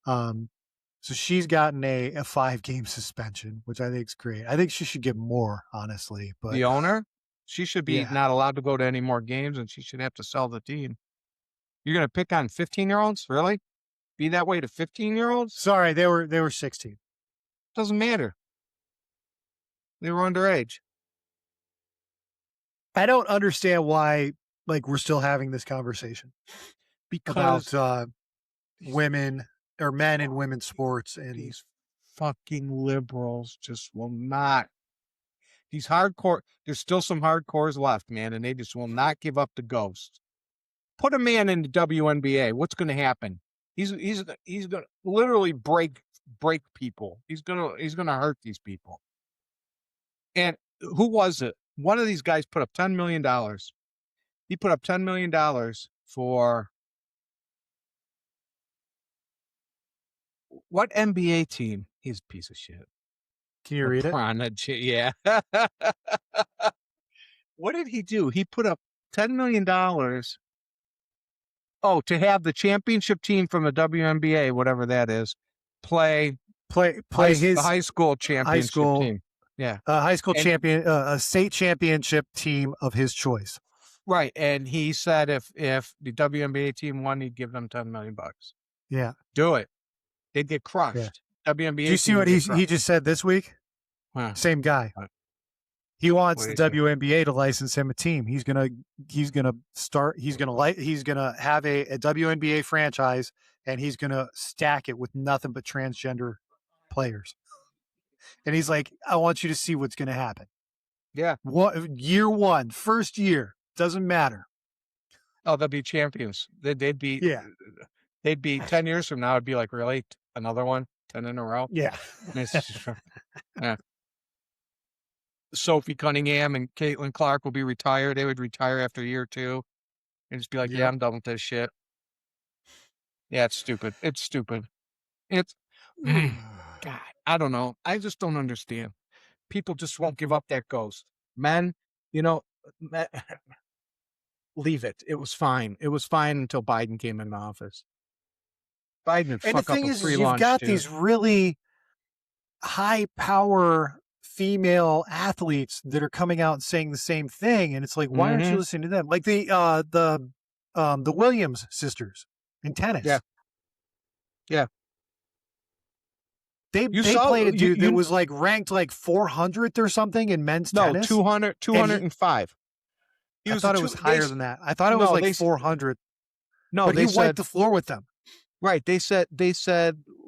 Speaker 1: So she's gotten a 5-game suspension, which I think is great. I think she should get more, honestly. But
Speaker 2: The owner? She should be
Speaker 1: Yeah.
Speaker 2: not allowed to go to any more games, and she should have to sell the team. You're going to pick on 15-year-olds? Really? Be that way to 15-year-olds?
Speaker 1: sorry, they were 16.
Speaker 2: Doesn't matter. They were underage.
Speaker 1: I don't understand why we're still having this conversation
Speaker 2: Because
Speaker 1: about women or men in women's sports and
Speaker 2: these fucking liberals just will not. These hardcore, there's still some hardcores left, man, and they just will not give up the ghost. Put a man in the WNBA. What's going to happen? He's going to literally break people. He's going to hurt these people. And who was it? One of these guys put up $10 million. He put up $10 million for what NBA team? He's a piece of shit.
Speaker 1: can you read it?
Speaker 2: Yeah. What did he do? He put up $10 million. Oh, to have the championship team from the WNBA, whatever that is, play
Speaker 1: his
Speaker 2: high school championship
Speaker 1: school
Speaker 2: team. Yeah.
Speaker 1: high school
Speaker 2: And-
Speaker 1: champion, a state championship team of his choice.
Speaker 2: Right. And he said if the WNBA team won, he'd give them $10 million.
Speaker 1: Yeah.
Speaker 2: Do it. They'd get crushed. WNBA.
Speaker 1: Do you see
Speaker 2: team
Speaker 1: what
Speaker 2: would get
Speaker 1: he
Speaker 2: crushed.
Speaker 1: just said this week?
Speaker 2: Huh.
Speaker 1: Same guy.
Speaker 2: What?
Speaker 1: He wants
Speaker 2: What
Speaker 1: the
Speaker 2: did he say?
Speaker 1: WNBA to license him a team. He's gonna have a WNBA franchise, and he's gonna stack it with nothing but transgender players. And he's like, I want you to see what's gonna happen.
Speaker 2: Yeah.
Speaker 1: Year one, first year, doesn't matter.
Speaker 2: Oh, they'll be champions. They'd be.
Speaker 1: Yeah.
Speaker 2: They'd be 10 years from now. It'd be like, really, another one, 10 in a row.
Speaker 1: Yeah.
Speaker 2: Yeah. Sophie Cunningham and Caitlin Clark will be retired. They would retire after a year or two and just be like, yeah,
Speaker 1: Yep.
Speaker 2: I'm done with this shit. Yeah, it's stupid. It's stupid. It's God, I don't know. I just don't understand. People just won't give up that ghost. Men, leave it. It was fine. It was fine until Biden came into office. Biden would
Speaker 1: And the
Speaker 2: fuck up
Speaker 1: thing
Speaker 2: a
Speaker 1: is,
Speaker 2: free
Speaker 1: you've
Speaker 2: lunch,
Speaker 1: got
Speaker 2: dude.
Speaker 1: these really high power female athletes that are coming out and saying the same thing, and it's like, why aren't you
Speaker 2: Mhm.
Speaker 1: listening to them? Like the Williams sisters in tennis.
Speaker 2: Yeah. Yeah.
Speaker 1: They
Speaker 2: You
Speaker 1: they
Speaker 2: saw-
Speaker 1: played a
Speaker 2: you-
Speaker 1: dude that
Speaker 2: you-
Speaker 1: was ranked 400th or something in men's
Speaker 2: No,
Speaker 1: tennis.
Speaker 2: 205.
Speaker 1: I thought it was higher than that. I thought it was
Speaker 2: No, they
Speaker 1: like
Speaker 2: s-
Speaker 1: 400.
Speaker 2: No,
Speaker 1: But
Speaker 2: they
Speaker 1: he
Speaker 2: said
Speaker 1: wiped the floor with them.
Speaker 2: right. They said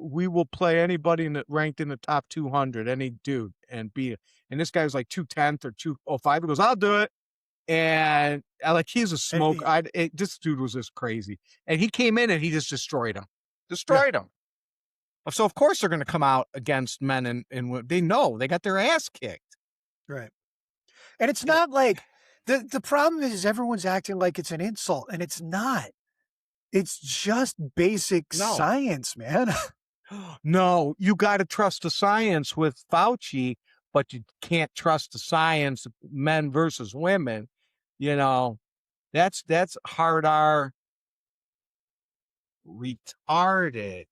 Speaker 2: we will play anybody ranked in the top 200, any dude, and beat it. And this guy was like 210th or 205. He goes, I'll do it. And he's a smoke. This dude was just crazy. And he came in and he just destroyed him. So of course they're going to come out against men and they know they got their ass kicked.
Speaker 1: Right. And it's not like the problem is everyone's acting like it's an insult, and it's not. It's just basic
Speaker 2: No.
Speaker 1: science, man.
Speaker 2: No, you got to trust the science with Fauci, but you can't trust the science of men versus women. That's hard R retarded.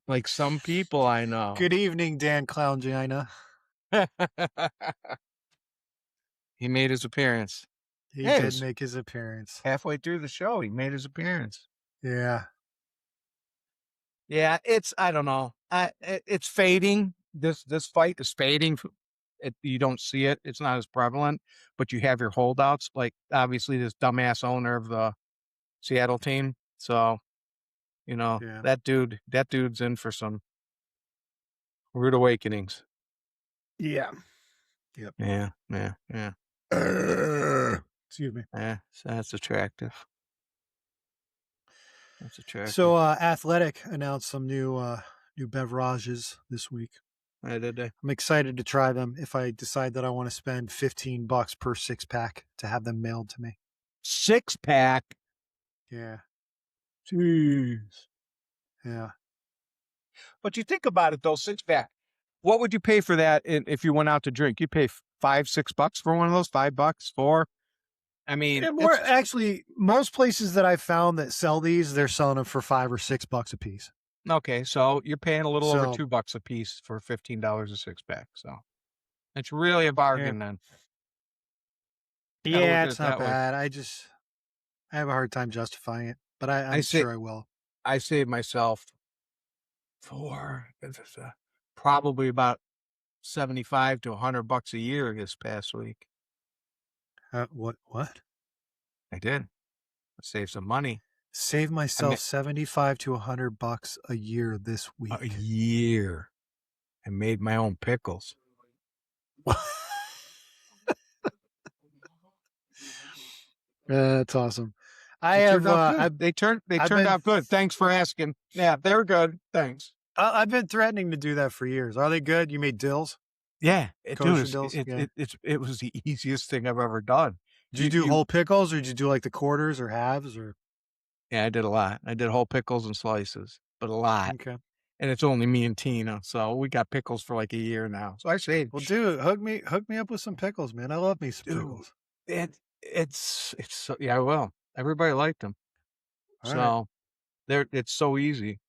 Speaker 2: Like some people I know.
Speaker 1: Good evening, Dan Clowngina.
Speaker 2: He made his appearance.
Speaker 1: He
Speaker 2: Hey, it
Speaker 1: did
Speaker 2: was-
Speaker 1: make his appearance.
Speaker 2: Halfway through the show, he made his appearance.
Speaker 1: Yeah.
Speaker 2: Yeah, I don't know. It's fading. This fight is fading. You don't see it. It's not as prevalent, but you have your holdouts. Like obviously this dumbass owner of the Seattle team. So,
Speaker 1: Yeah.
Speaker 2: that dude's in for some rude awakenings.
Speaker 1: Yeah.
Speaker 2: Yeah.
Speaker 1: Excuse me.
Speaker 2: Yeah. So that's attractive. That's attractive.
Speaker 1: So Athletic announced some new beverages this week.
Speaker 2: I did they?
Speaker 1: I'm excited to try them if I decide that I want to spend $15 per 6-pack to have them mailed to me.
Speaker 2: 6-pack.
Speaker 1: Yeah.
Speaker 2: Jeez.
Speaker 1: Yeah.
Speaker 2: But you think about it though, 6-pack. What would you pay for that if you went out to drink? You'd pay $5-6 for one of those. $5, $4. I mean,
Speaker 1: More actually, most places that I've found that sell these, they're selling them for $5 or $6 a piece.
Speaker 2: okay. So you're paying a little over
Speaker 1: So-
Speaker 2: $2 a piece for $15 a 6-pack. So it's really a bargain then. Gotta look
Speaker 1: Yeah,
Speaker 2: at
Speaker 1: it's
Speaker 2: it
Speaker 1: not
Speaker 2: that way.
Speaker 1: bad. I have a hard time justifying it, but I'm
Speaker 2: say-
Speaker 1: sure I will.
Speaker 2: I saved myself probably about $75 to $100 a year this past week.
Speaker 1: What?
Speaker 2: I did. I saved some money.
Speaker 1: Save myself $75 to $100 a year this week.
Speaker 2: A year. I made my own pickles.
Speaker 1: That's awesome.
Speaker 2: They turned
Speaker 1: I've been-
Speaker 2: out good. Thanks for asking. Yeah, they're good. Thanks.
Speaker 1: I've been threatening to do that for years. Are they good? You made dills?
Speaker 2: Yeah,
Speaker 1: Kosher
Speaker 2: dude,
Speaker 1: dills? Yeah.
Speaker 2: it was the easiest thing I've ever done.
Speaker 1: Did you do whole pickles, or did you do like the quarters or halves? Or
Speaker 2: Yeah, I did a lot. I did whole pickles and slices, but a lot.
Speaker 1: okay.
Speaker 2: And it's only me and Tina, so we got pickles for like a year now. So I saved.
Speaker 1: Well, dude, hook me up with some pickles, man. I love me some
Speaker 2: Dude.
Speaker 1: pickles.
Speaker 2: It's so, yeah, I will. Everybody liked them.
Speaker 1: All
Speaker 2: So it's so easy.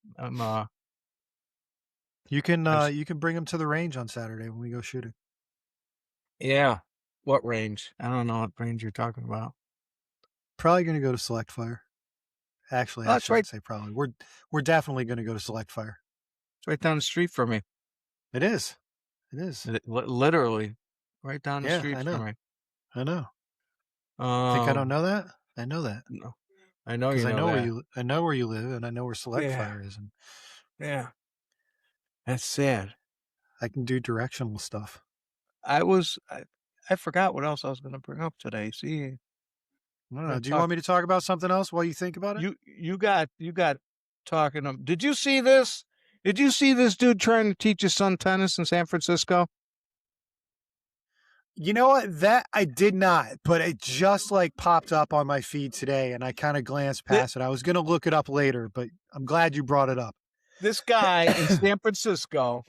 Speaker 1: You can
Speaker 2: I'm
Speaker 1: you can bring them to the range on Saturday when we go shooting.
Speaker 2: Yeah. What range? I don't know what range you're talking about.
Speaker 1: Probably going to go to Select Fire. Actually,
Speaker 2: Oh,
Speaker 1: I
Speaker 2: that's
Speaker 1: shouldn't
Speaker 2: right.
Speaker 1: say probably. We're definitely going to go to Select Fire.
Speaker 2: It's right down the street from me.
Speaker 1: It is. It is.
Speaker 2: Literally right down the
Speaker 1: Yeah,
Speaker 2: street
Speaker 1: I
Speaker 2: from
Speaker 1: know.
Speaker 2: me.
Speaker 1: I know. Think I don't know that? I know that.
Speaker 2: No. I know you
Speaker 1: Because
Speaker 2: know
Speaker 1: I know
Speaker 2: that.
Speaker 1: where you. I know where you live, and I know where Select
Speaker 2: Yeah.
Speaker 1: Fire is, and
Speaker 2: Yeah. That's sad.
Speaker 1: I can do directional stuff.
Speaker 2: I forgot what else I was going to bring up today. See,
Speaker 1: I don't know.
Speaker 2: Gonna
Speaker 1: Do you want me to talk about something else while you think about it?
Speaker 2: you got talking. Did you see this? Did you see this dude trying to teach his son tennis in San Francisco?
Speaker 1: You know what? That I did not, but it just like popped up on my feed today, and I kind of glanced past it. I was going to look it up later, but I'm glad you brought it up.
Speaker 2: This guy in San Francisco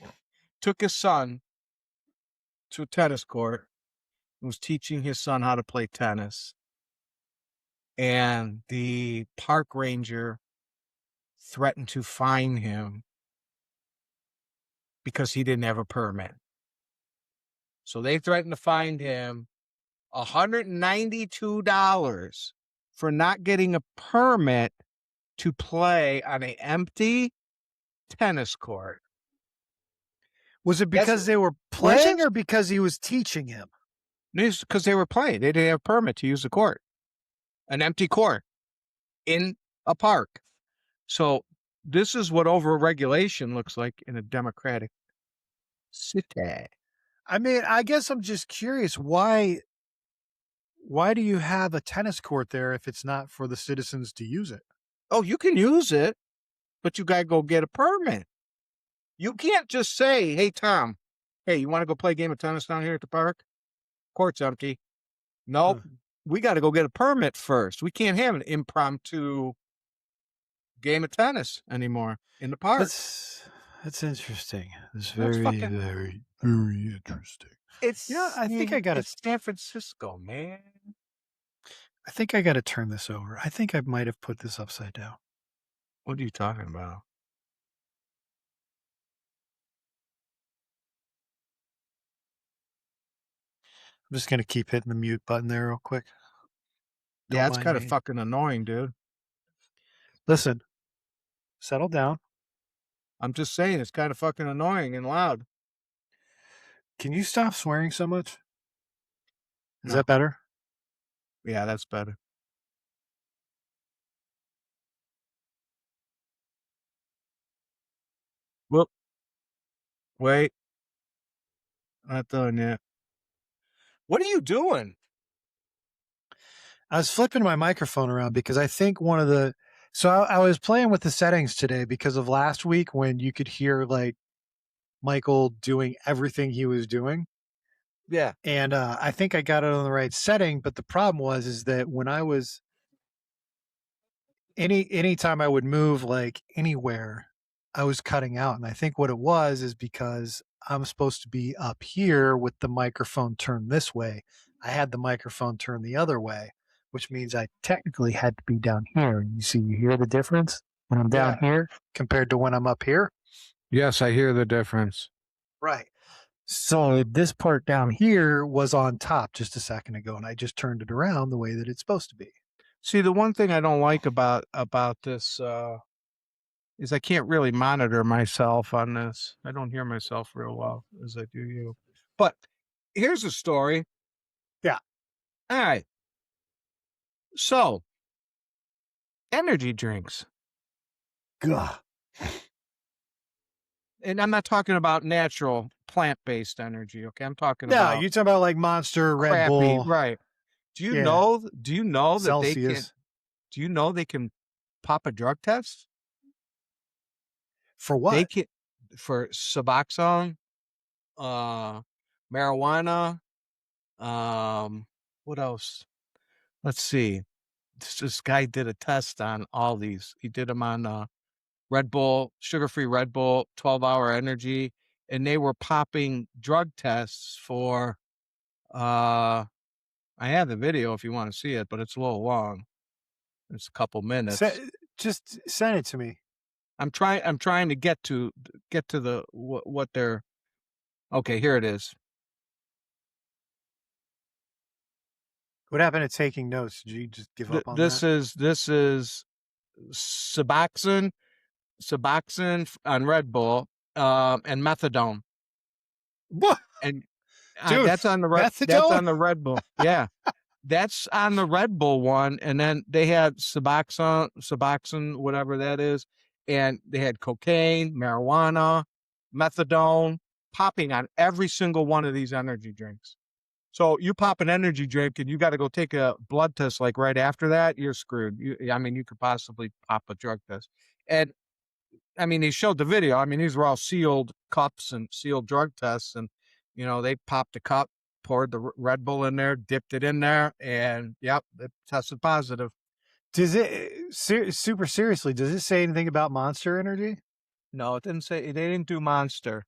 Speaker 2: took his son to a tennis court and was teaching his son how to play tennis. And the park ranger threatened to fine him because he didn't have a permit. So they threatened to fine him $192 for not getting a permit to play on an empty tennis court.
Speaker 1: Was it
Speaker 2: That's-
Speaker 1: because they were playing or because he was teaching him?
Speaker 2: Because they were playing. They didn't have a permit to use the court. An empty court in a park. So this is what overregulation looks like in a democratic city.
Speaker 1: I mean, I guess I'm just curious why do you have a tennis court there if it's not for the citizens to use it?
Speaker 2: Oh, you can use it, but you got to go get a permit. You can't just say, hey, Tom, hey, you want to go play a game of tennis down here at the park? Court's empty. Nope. We got to go get a permit first. We can't have an impromptu game of tennis anymore in the park.
Speaker 1: That's interesting. It's
Speaker 2: That's
Speaker 1: very,
Speaker 2: fucking-
Speaker 1: very, very interesting.
Speaker 2: It's
Speaker 1: I think I got it.
Speaker 2: It's San Francisco, man.
Speaker 1: I think I got to turn this over. I think I might have put this upside down.
Speaker 2: What are you talking about?
Speaker 1: I'm just going to keep hitting the mute button there real quick. Don't
Speaker 2: Yeah, it's
Speaker 1: mind
Speaker 2: kind of
Speaker 1: me.
Speaker 2: fucking annoying, dude.
Speaker 1: Listen, settle down.
Speaker 2: I'm just saying, it's kind of fucking annoying and loud.
Speaker 1: Can you stop swearing so much? Is
Speaker 2: No.
Speaker 1: that better?
Speaker 2: Yeah, that's better. Whoop. Wait. Not done yet. What are you doing?
Speaker 1: I was flipping my microphone around because I think one of the So I was playing with the settings today because of last week when you could hear like Michael doing everything he was doing.
Speaker 2: Yeah.
Speaker 1: And I think I got it on the right setting, but the problem was is that when I was anytime I would move like anywhere, I was cutting out. And I think what it was is because I'm supposed to be up here with the microphone turned this way. I had the microphone turned the other way, which means I technically had to be down here. You hear the difference when I'm down here compared to when I'm up here?
Speaker 2: Yes, I hear the difference.
Speaker 1: Right. So this part down here was on top just a second ago, and I just turned it around the way that it's supposed to be.
Speaker 2: See, the one thing I don't like about this is I can't really monitor myself on this. I don't hear myself real well as I do you. But here's a story.
Speaker 1: Yeah.
Speaker 2: All right. So, energy drinks.
Speaker 1: Gah.
Speaker 2: And I'm not talking about natural plant-based energy, okay? I'm talking
Speaker 1: No,
Speaker 2: about
Speaker 1: you're talking about like Monster, Red
Speaker 2: crappy,
Speaker 1: Bull,
Speaker 2: right. Do you
Speaker 1: Yeah.
Speaker 2: know that they can
Speaker 1: Celsius.
Speaker 2: do you know they can pop a drug test?
Speaker 1: For what?
Speaker 2: They can for Suboxone, marijuana, what else? Let's see. This guy did a test on all these. He did them on Red Bull, sugar-free Red Bull, 12-hour energy, and they were popping drug tests for I have the video if you want to see it, but it's a little long. It's a couple minutes.
Speaker 1: Just send it to me.
Speaker 2: I'm trying to get to the what they're. Okay, here it is.
Speaker 1: What happened to taking notes? Did you just give up on
Speaker 2: This
Speaker 1: that?
Speaker 2: is Suboxone on Red Bull, and methadone.
Speaker 1: What?
Speaker 2: And
Speaker 1: Dude,
Speaker 2: that's on the That's
Speaker 1: methadone?
Speaker 2: on the Red Bull. Yeah, that's on the Red Bull one. And then they had Suboxone, whatever that is, and they had cocaine, marijuana, methadone, popping on every single one of these energy drinks. So you pop an energy drink and you got to go take a blood test like right after that, you're screwed. I mean, you could possibly pop a drug test. And I mean, he showed the video. I mean, these were all sealed cups and sealed drug tests. And, you know, they popped a cup, poured the Red Bull in there, dipped it in there, and yep, it tested positive.
Speaker 1: Does it super seriously? Does it say anything about Monster Energy?
Speaker 2: No, it didn't say. They didn't do Monster.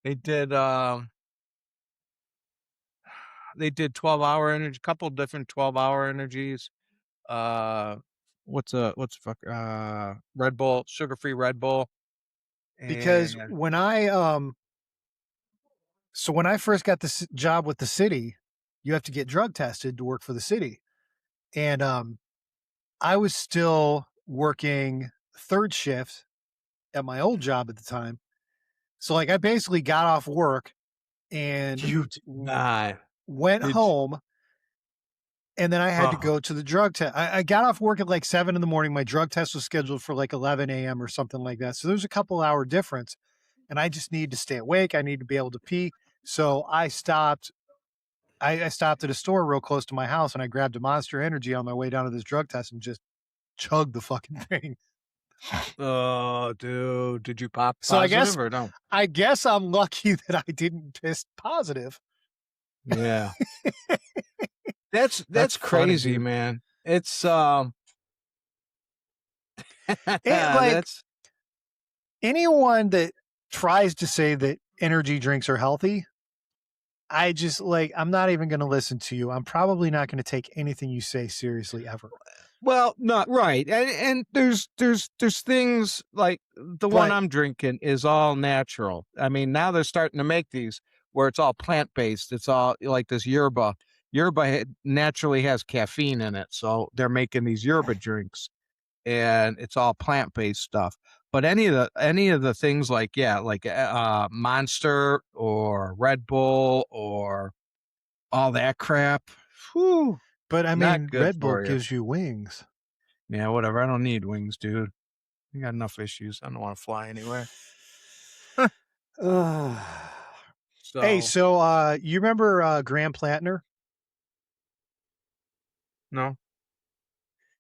Speaker 2: They did. They did 12-hour energy, couple different 12-hour energies. What's Red Bull, sugar-free Red Bull.
Speaker 1: Because
Speaker 2: And
Speaker 1: when I first got this job with the city, you have to get drug tested to work for the city. And I was still working third shift at my old job at the time. So like I basically got off work and went home, and then I had to go to the drug test. I got off work at like 7 in the morning. My drug test was scheduled for like 11 a.m. or something like that. So there's a couple hour difference, and I just need to stay awake. I need to be able to pee. So I stopped. I stopped at a store real close to my house, and I grabbed a Monster Energy on my way down to this drug test and just chugged the fucking thing.
Speaker 2: Oh, dude, did you pop
Speaker 1: So
Speaker 2: positive or no?
Speaker 1: I guess I'm lucky that I didn't test positive.
Speaker 2: Yeah. That's
Speaker 1: That's funny,
Speaker 2: crazy,
Speaker 1: dude.
Speaker 2: man. It's
Speaker 1: Like anyone that tries to say that energy drinks are healthy, I just like I'm not even going to listen to you. I'm probably not going to take anything you say seriously ever.
Speaker 2: well, not right. And there's things like the one
Speaker 1: But-
Speaker 2: I'm drinking is all natural. I mean, now they're starting to make these where it's all plant-based. It's all like this yerba. Yerba naturally has caffeine in it, so they're making these yerba drinks, and it's all plant-based stuff. But any of the things like Monster or Red Bull or all that crap, whew,
Speaker 1: But I
Speaker 2: Not
Speaker 1: mean,
Speaker 2: good
Speaker 1: Red Bull
Speaker 2: for you.
Speaker 1: gives you wings.
Speaker 2: yeah, whatever. I don't need wings, dude. I got enough issues. I don't want to fly anywhere. So
Speaker 1: Hey, so you remember Graham Plantner?
Speaker 2: no,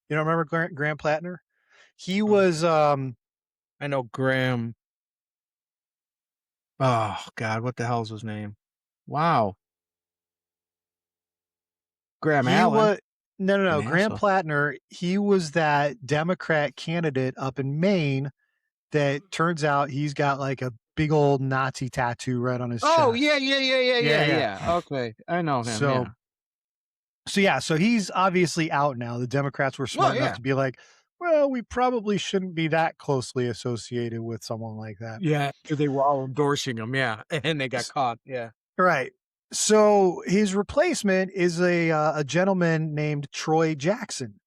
Speaker 1: You don't remember Graham Plantner? He was
Speaker 2: I know Graham. Oh God, what the hell's his name? Wow, Graham
Speaker 1: he
Speaker 2: Allen.
Speaker 1: was no,
Speaker 2: An
Speaker 1: Graham
Speaker 2: asshole.
Speaker 1: Plattner, he was that Democrat candidate up in Maine that turns out he's got like a big old Nazi tattoo right on his
Speaker 2: Oh
Speaker 1: chest.
Speaker 2: yeah. Okay, I know him.
Speaker 1: So so he's obviously out now. The Democrats were smart enough to be like, well, we probably shouldn't be that closely associated with someone like that.
Speaker 2: Yeah, they were all endorsing him. Yeah, and they got caught. Yeah.
Speaker 1: Right. So his replacement is a gentleman named Troy Jackson.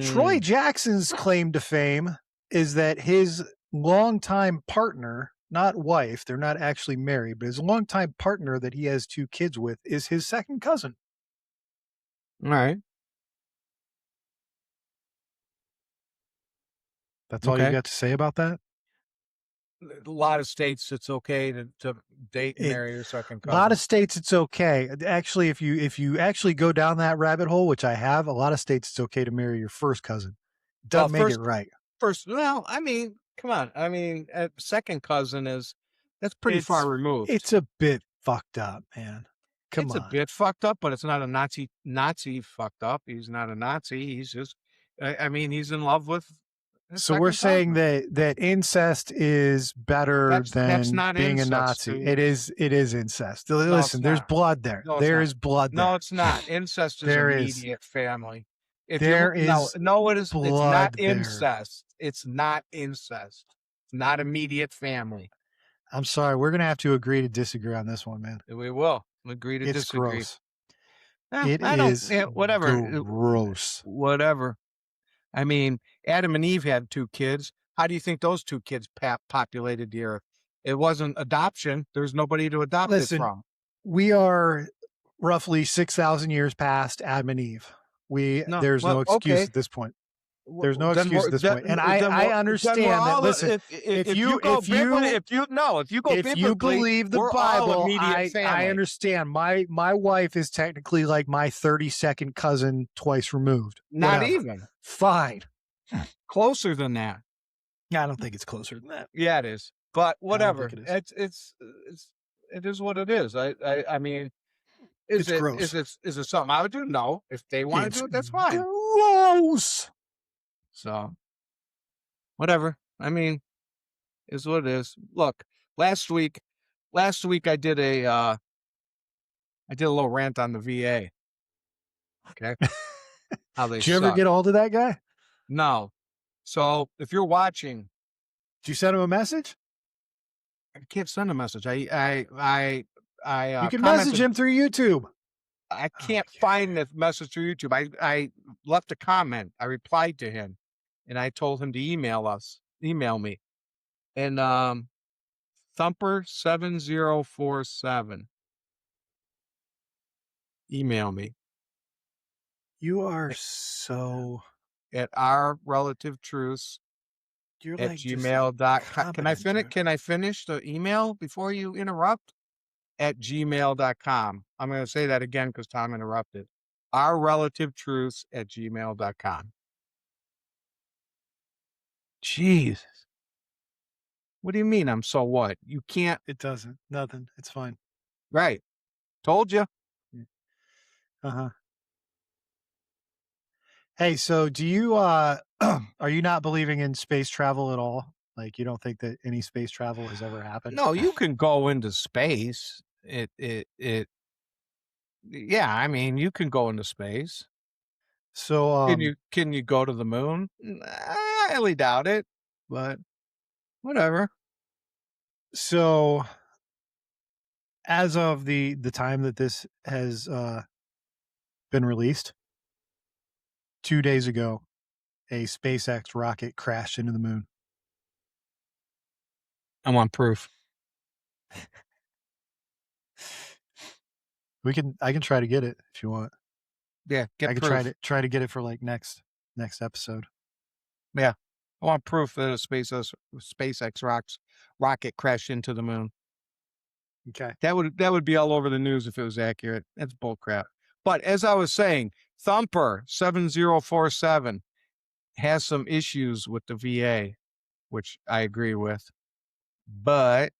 Speaker 1: Troy
Speaker 2: Mm.
Speaker 1: Jackson's claim to fame is that his longtime partner, not wife, they're not actually married, but his longtime partner that he has 2 kids with is his second cousin.
Speaker 2: All right.
Speaker 1: That's all you
Speaker 2: Okay.
Speaker 1: got to say about that?
Speaker 2: A lot of states, it's okay to date and
Speaker 1: It-
Speaker 2: marry your second
Speaker 1: A lot
Speaker 2: cousin.
Speaker 1: of states it's okay. Actually, if you actually go down that rabbit hole, which I have, a lot of states it's okay to marry your first cousin. Doesn't make it right.
Speaker 2: Well, I mean, come on. I mean, second cousin that's pretty far removed.
Speaker 1: It's a bit fucked up, man. Come
Speaker 2: It's
Speaker 1: on.
Speaker 2: a bit fucked up, but it's not a Nazi fucked up. He's not a Nazi. He's just, I mean, he's in love with. his
Speaker 1: So we're
Speaker 2: second
Speaker 1: saying
Speaker 2: cousin.
Speaker 1: that incest is better
Speaker 2: That's
Speaker 1: than
Speaker 2: not
Speaker 1: being
Speaker 2: incest,
Speaker 1: a Nazi.
Speaker 2: dude.
Speaker 1: It is incest.
Speaker 2: it's
Speaker 1: Listen, there's
Speaker 2: not.
Speaker 1: blood there.
Speaker 2: No, it's
Speaker 1: There
Speaker 2: not.
Speaker 1: is blood there.
Speaker 2: No, it's not. Incest is
Speaker 1: There is.
Speaker 2: immediate family. If
Speaker 1: There
Speaker 2: you
Speaker 1: is
Speaker 2: no, it is. It's not
Speaker 1: blood there.
Speaker 2: incest. It's not incest. It's not immediate family.
Speaker 1: I'm sorry. We're gonna have to agree to disagree on this one, man.
Speaker 2: We will agree to
Speaker 1: It's
Speaker 2: disagree.
Speaker 1: gross.
Speaker 2: Eh,
Speaker 1: It is
Speaker 2: whatever.
Speaker 1: gross.
Speaker 2: Whatever. I mean, Adam and Eve had 2 kids. How do you think those 2 kids populated the earth? It wasn't adoption. There's nobody to adopt it
Speaker 1: Listen,
Speaker 2: from.
Speaker 1: we are roughly 6,000 years past Adam and Eve. There's no excuse
Speaker 2: okay.
Speaker 1: at this point. There's no excuse at this point. And I
Speaker 2: then
Speaker 1: understand
Speaker 2: we're
Speaker 1: that.
Speaker 2: all-
Speaker 1: Listen,
Speaker 2: if you go biblically, if you
Speaker 1: believe the
Speaker 2: we're all
Speaker 1: Bible,
Speaker 2: immediate family.
Speaker 1: I understand. My wife is technically like my 32nd cousin twice removed.
Speaker 2: Not
Speaker 1: Whatever.
Speaker 2: even
Speaker 1: Fine.
Speaker 2: closer than that.
Speaker 1: I don't think it's closer than that.
Speaker 2: Yeah, it is. But whatever.
Speaker 1: think it
Speaker 2: It is what it is. I mean, is
Speaker 1: It's
Speaker 2: it
Speaker 1: gross.
Speaker 2: is it something I would do? No. If they want
Speaker 1: It's
Speaker 2: to do it, that's fine.
Speaker 1: gross.
Speaker 2: So, whatever. I mean, is what it is. Look, last week I did a little rant on the VA. Okay. How they
Speaker 1: Did you ever
Speaker 2: suck.
Speaker 1: get a hold of that guy?
Speaker 2: No. So if you're watching,
Speaker 1: Did you send him a message?
Speaker 2: I can't send a message. I
Speaker 1: You can
Speaker 2: commented-
Speaker 1: message him through YouTube.
Speaker 2: I can't find the message through YouTube. I left a comment. I replied to him, and I told him to email me, and Thumper7047 email me
Speaker 1: You are so
Speaker 2: at ourrelativetruths
Speaker 1: you're
Speaker 2: at
Speaker 1: like just
Speaker 2: gmail.com. Can I
Speaker 1: incompetent,
Speaker 2: finish?
Speaker 1: dude.
Speaker 2: Can I finish the email before you interrupt? At gmail.com. I'm going to say that again because Tom interrupted. Ourrelativetruths at gmail.com. Jesus. What do you mean I'm so what? You can't.
Speaker 1: It doesn't. Nothing. It's fine.
Speaker 2: Right. Told you.
Speaker 1: Uh-huh. Hey, so do you are you not believing in space travel at all? Like you don't think that any space travel has ever happened?
Speaker 2: No, you can go into space. Yeah, I mean, you can go into space.
Speaker 1: So
Speaker 2: Can you go to the moon? I highly doubt it, but whatever.
Speaker 1: So as of the time that this has been released, 2 days ago, a SpaceX rocket crashed into the moon.
Speaker 2: I want proof.
Speaker 1: I can try to get it if you want.
Speaker 2: Yeah, get
Speaker 1: I can
Speaker 2: proof.
Speaker 1: try to get it for like next episode.
Speaker 2: I want proof that a SpaceX rocket crashed into the moon.
Speaker 1: Okay.
Speaker 2: That would be all over the news if it was accurate. That's bullcrap. But as I was saying, Thumper7047, has some issues with the VA, which I agree with, but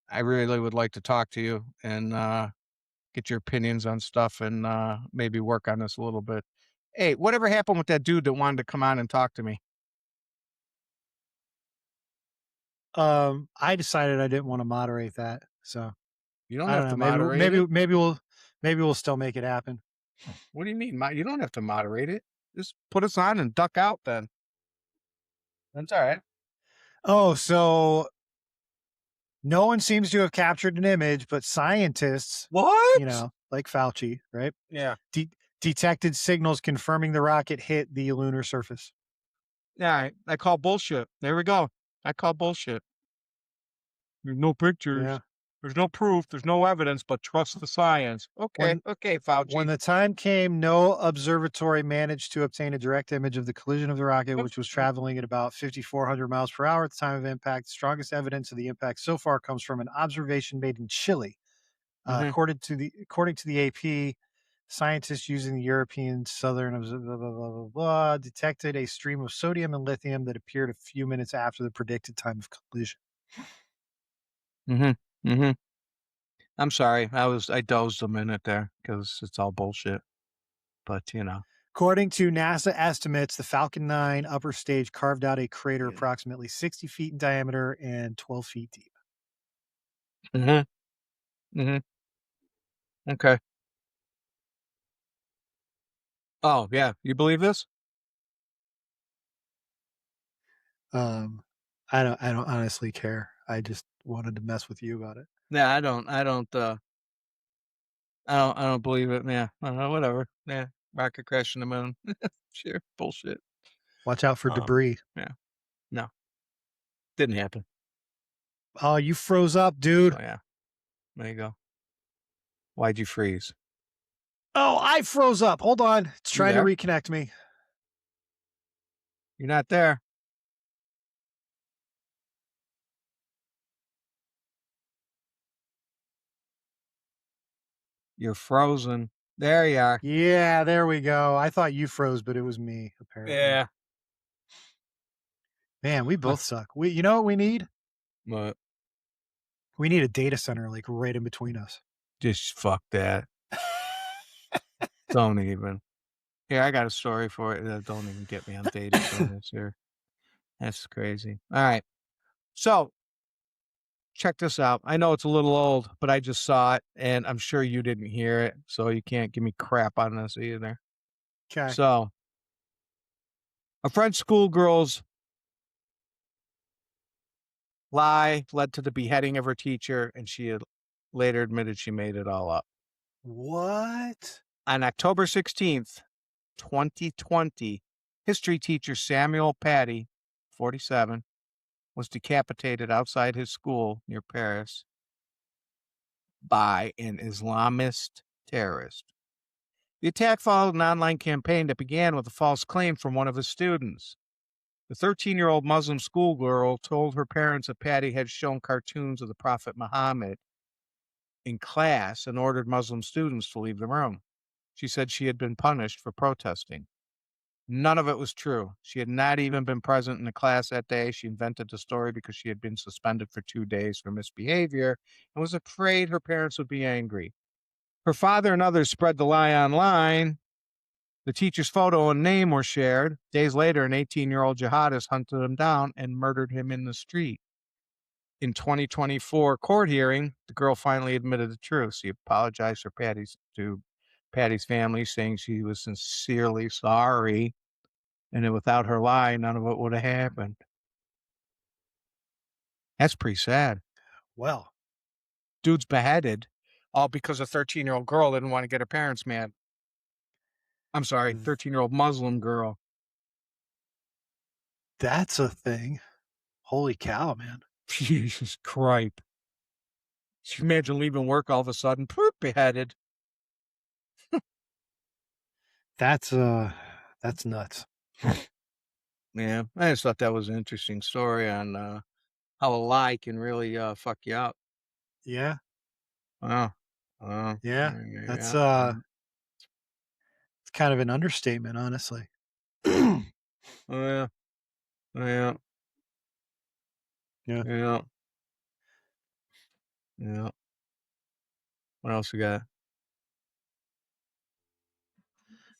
Speaker 2: I really would like to talk to you and get your opinions on stuff and maybe work on this a little bit. Hey, whatever happened with that dude that wanted to come on and talk to me?
Speaker 1: I decided I didn't want to moderate that, so
Speaker 2: You don't
Speaker 1: I don't
Speaker 2: have
Speaker 1: know.
Speaker 2: to moderate it.
Speaker 1: Maybe we'll still make it happen.
Speaker 2: What do you mean? You don't have to moderate it. Just put us on and duck out then. That's all right.
Speaker 1: Oh, so no one seems to have captured an image, but scientists,
Speaker 2: What?
Speaker 1: like Fauci, right,
Speaker 2: Yeah.
Speaker 1: detected signals confirming the rocket hit the lunar surface.
Speaker 2: Yeah. I call bullshit. There we go. I call bullshit. There's no pictures.
Speaker 1: Yeah.
Speaker 2: There's no proof. There's no evidence, but trust the science. Okay.
Speaker 1: When
Speaker 2: Okay, Fauci.
Speaker 1: when the time came, no observatory managed to obtain a direct image of the collision of the rocket, which was traveling at about 5,400 miles per hour at the time of impact. The strongest evidence of the impact so far comes from an observation made in Chile.
Speaker 2: Mhm.
Speaker 1: According to the AP, scientists using the European Southern blah, blah, blah, blah, blah, detected a stream of sodium and lithium that appeared a few minutes after the predicted time of collision.
Speaker 2: Mhm. Mhm. I'm sorry. I dozed a minute there because it's all bullshit. But
Speaker 1: According to NASA estimates, the Falcon 9 upper stage carved out a crater approximately 60 feet in diameter and 12 feet deep.
Speaker 2: Mhm. Mhm. Okay. Oh yeah. You believe this?
Speaker 1: Um, I don't honestly care. I just wanted to mess with you about it.
Speaker 2: Yeah. I don't believe it. Yeah. Whatever. Yeah. Rocket crashing the moon. Sure. Bullshit.
Speaker 1: Watch out for
Speaker 2: Um,
Speaker 1: debris.
Speaker 2: yeah. No. Didn't happen.
Speaker 1: Oh, you froze up, dude.
Speaker 2: So yeah. There you go. Why'd you freeze?
Speaker 1: Oh, I froze up. Hold on. It's
Speaker 2: You
Speaker 1: trying to
Speaker 2: there?
Speaker 1: reconnect me.
Speaker 2: You're not there. You're frozen. There you are.
Speaker 1: Yeah, there we go. I thought you froze, but it was me, apparently.
Speaker 2: Yeah.
Speaker 1: Man, we both suck. You know what we need?
Speaker 2: But
Speaker 1: We need a data center like right in between us.
Speaker 2: just fuck that. Don't even. Here, I got a story for it. Don't even get me on data centers here. That's crazy. All right. So check this out. I know it's a little old, but I just saw it and I'm sure you didn't hear it. So you can't give me crap on this either.
Speaker 1: Okay.
Speaker 2: So a French schoolgirl's lie led to the beheading of her teacher, and she had later admitted she made it all up.
Speaker 1: What?
Speaker 2: On October 16th, 2020, history teacher Samuel Paty, 47, was decapitated outside his school near Paris by an Islamist terrorist. The attack followed an online campaign that began with a false claim from one of his students. The 13-year-old Muslim schoolgirl told her parents that Patty had shown cartoons of the Prophet Muhammad in class and ordered Muslim students to leave the room. She said she had been punished for protesting. None of it was true. She had not even been present in the class that day. She invented the story because she had been suspended for 2 days for misbehavior and was afraid her parents would be angry. Her father and others spread the lie online. The teacher's photo and name were shared. Days later, an 18-year-old jihadist hunted him down and murdered him in the street. In 2024 court hearing, the girl finally admitted the truth. She apologized to Patty's family, saying she was sincerely sorry, and that without her lie, none of it would have happened. That's pretty sad.
Speaker 1: Well,
Speaker 2: Dude's beheaded, all because a 13-year-old girl didn't want to get her parents mad. I'm sorry, 13-year-old Muslim girl.
Speaker 1: that's a thing. Holy cow, man.
Speaker 2: Jesus Christ. Can you imagine leaving work all of a sudden? Poop, beheaded.
Speaker 1: That's nuts.
Speaker 2: Yeah, I just thought that was an interesting story on how a lie can really fuck you up.
Speaker 1: Yeah.
Speaker 2: Oh,
Speaker 1: Yeah.
Speaker 2: yeah,
Speaker 1: That's
Speaker 2: yeah.
Speaker 1: it's kind of an understatement, honestly.
Speaker 2: Oh, yeah. Yeah.
Speaker 1: Yeah.
Speaker 2: Yeah. Yeah. What else we got?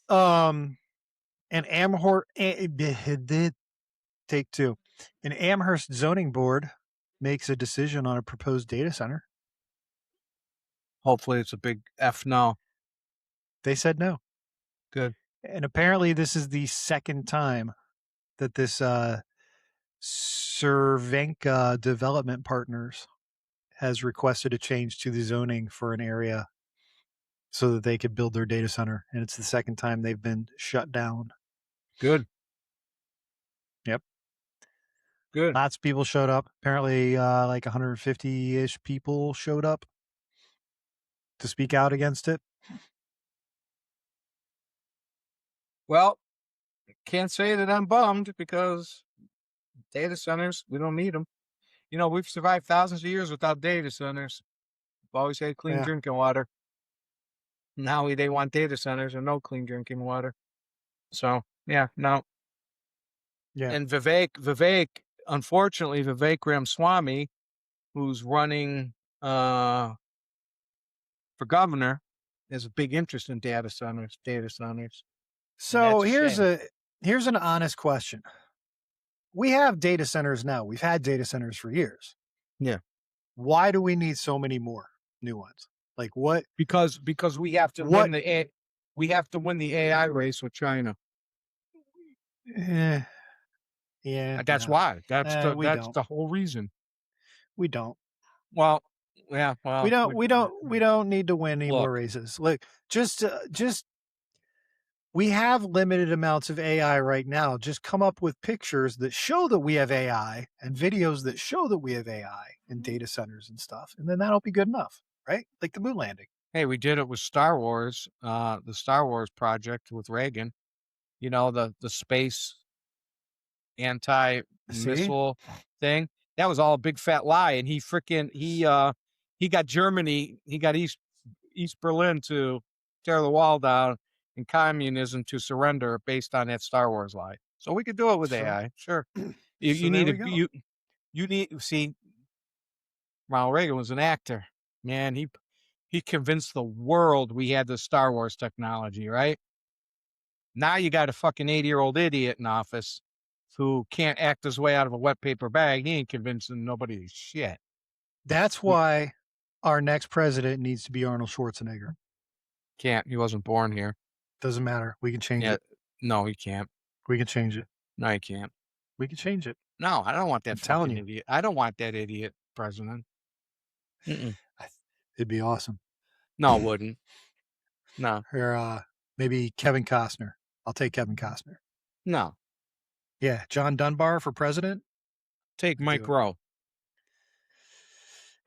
Speaker 1: An Amherst take two. An Amherst zoning board makes a decision on a proposed data center.
Speaker 2: Hopefully it's a big F no.
Speaker 1: They said no.
Speaker 2: Good.
Speaker 1: And apparently this is the second time that this Cervenka Development Partners has requested a change to the zoning for an area so that they could build their data center. And it's the second time they've been shut down.
Speaker 2: Good.
Speaker 1: Yep.
Speaker 2: Good.
Speaker 1: Lots of people showed up. Apparently like 150-ish people showed up to speak out against it.
Speaker 2: Well, can't say that I'm bummed because data centers, we don't need them. You know, we've survived thousands of years without data centers. We've always had clean
Speaker 1: Yeah.
Speaker 2: drinking water. Now they want data centers and no clean drinking water. So, yeah, no.
Speaker 1: Yeah.
Speaker 2: And Vivek, unfortunately, Vivek Ramaswamy, who's running for governor, has a big interest in data centers.
Speaker 1: So
Speaker 2: that's a
Speaker 1: here's an honest question. We have data centers now. We've had data centers for years.
Speaker 2: Yeah.
Speaker 1: Why do we need so many more new ones? Like what?
Speaker 2: because we have to
Speaker 1: What-
Speaker 2: win the AI race with China.
Speaker 1: Yeah.
Speaker 2: That's
Speaker 1: no,
Speaker 2: why. That's
Speaker 1: we
Speaker 2: that's
Speaker 1: don't.
Speaker 2: the whole reason.
Speaker 1: We don't.
Speaker 2: Well, yeah. Well,
Speaker 1: We don't need to win any more
Speaker 2: Look.
Speaker 1: races. Like just we have limited amounts of AI right now. Just come up with pictures that show that we have AI and videos that show that we have AI in data centers and stuff. And then that'll be good enough, right? Like the moon landing.
Speaker 2: Hey, we did it with Star Wars, the Star Wars project with Reagan. You know, the space anti-missile thing. That was all a big fat lie. And he got Germany, he got East Berlin to tear the wall down and communism to surrender based on that Star Wars lie. So we could do it with
Speaker 1: Sure.
Speaker 2: AI. Sure.
Speaker 1: So
Speaker 2: You
Speaker 1: there
Speaker 2: need
Speaker 1: we go.
Speaker 2: you need see Ronald Reagan was an actor. Man, he convinced the world we had the Star Wars technology, right? Now you got a fucking 80-year-old idiot in office who can't act his way out of a wet paper bag. He ain't convincing nobody shit.
Speaker 1: That's why our next president needs to be Arnold Schwarzenegger.
Speaker 2: Can't. He wasn't born here.
Speaker 1: Doesn't matter. We can change
Speaker 2: Yeah.
Speaker 1: it.
Speaker 2: No, he can't.
Speaker 1: We can change it.
Speaker 2: No, he can't.
Speaker 1: We can change it.
Speaker 2: No, I don't want that
Speaker 1: I'm telling
Speaker 2: fucking idiot. I don't want that idiot president. Mm-mm.
Speaker 1: It'd be awesome.
Speaker 2: No, it wouldn't. No,
Speaker 1: Or maybe Kevin Costner. I'll take Kevin Costner.
Speaker 2: no.
Speaker 1: Yeah, John Dunbar for president.
Speaker 2: Take Mike
Speaker 1: it.
Speaker 2: Rowe.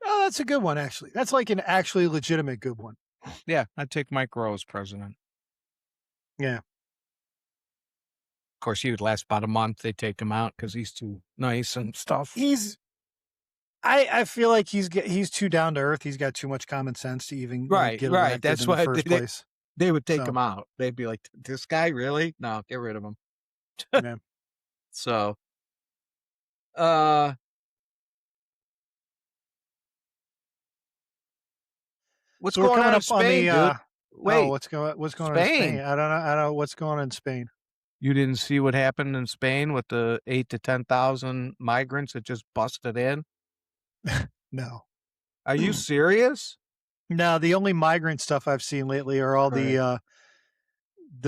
Speaker 1: Oh, that's a good one, actually. That's like an actually legitimate good one.
Speaker 2: Yeah, I'd take Mike Rowe as president.
Speaker 1: Yeah.
Speaker 2: Of course, he would last about a month. They take him out because he's too nice and stuff.
Speaker 1: I feel like he's too down to earth. He's got too much common sense to even get elected
Speaker 2: That's
Speaker 1: in
Speaker 2: why
Speaker 1: the first place.
Speaker 2: they would take
Speaker 1: So-
Speaker 2: him out. They'd be like, "This guy really? No, get rid of him."
Speaker 1: Yeah.
Speaker 2: So, what's
Speaker 1: So we're
Speaker 2: going
Speaker 1: coming
Speaker 2: on in
Speaker 1: up on
Speaker 2: Spain,
Speaker 1: the
Speaker 2: dude? Wait,
Speaker 1: what's going on in Spain? I don't know what's going on in Spain.
Speaker 2: you didn't see what happened in Spain with the 8,000 to 10,000 migrants that just busted in?
Speaker 1: No.
Speaker 2: Are you serious?
Speaker 1: No, the only migrant stuff I've seen lately are all the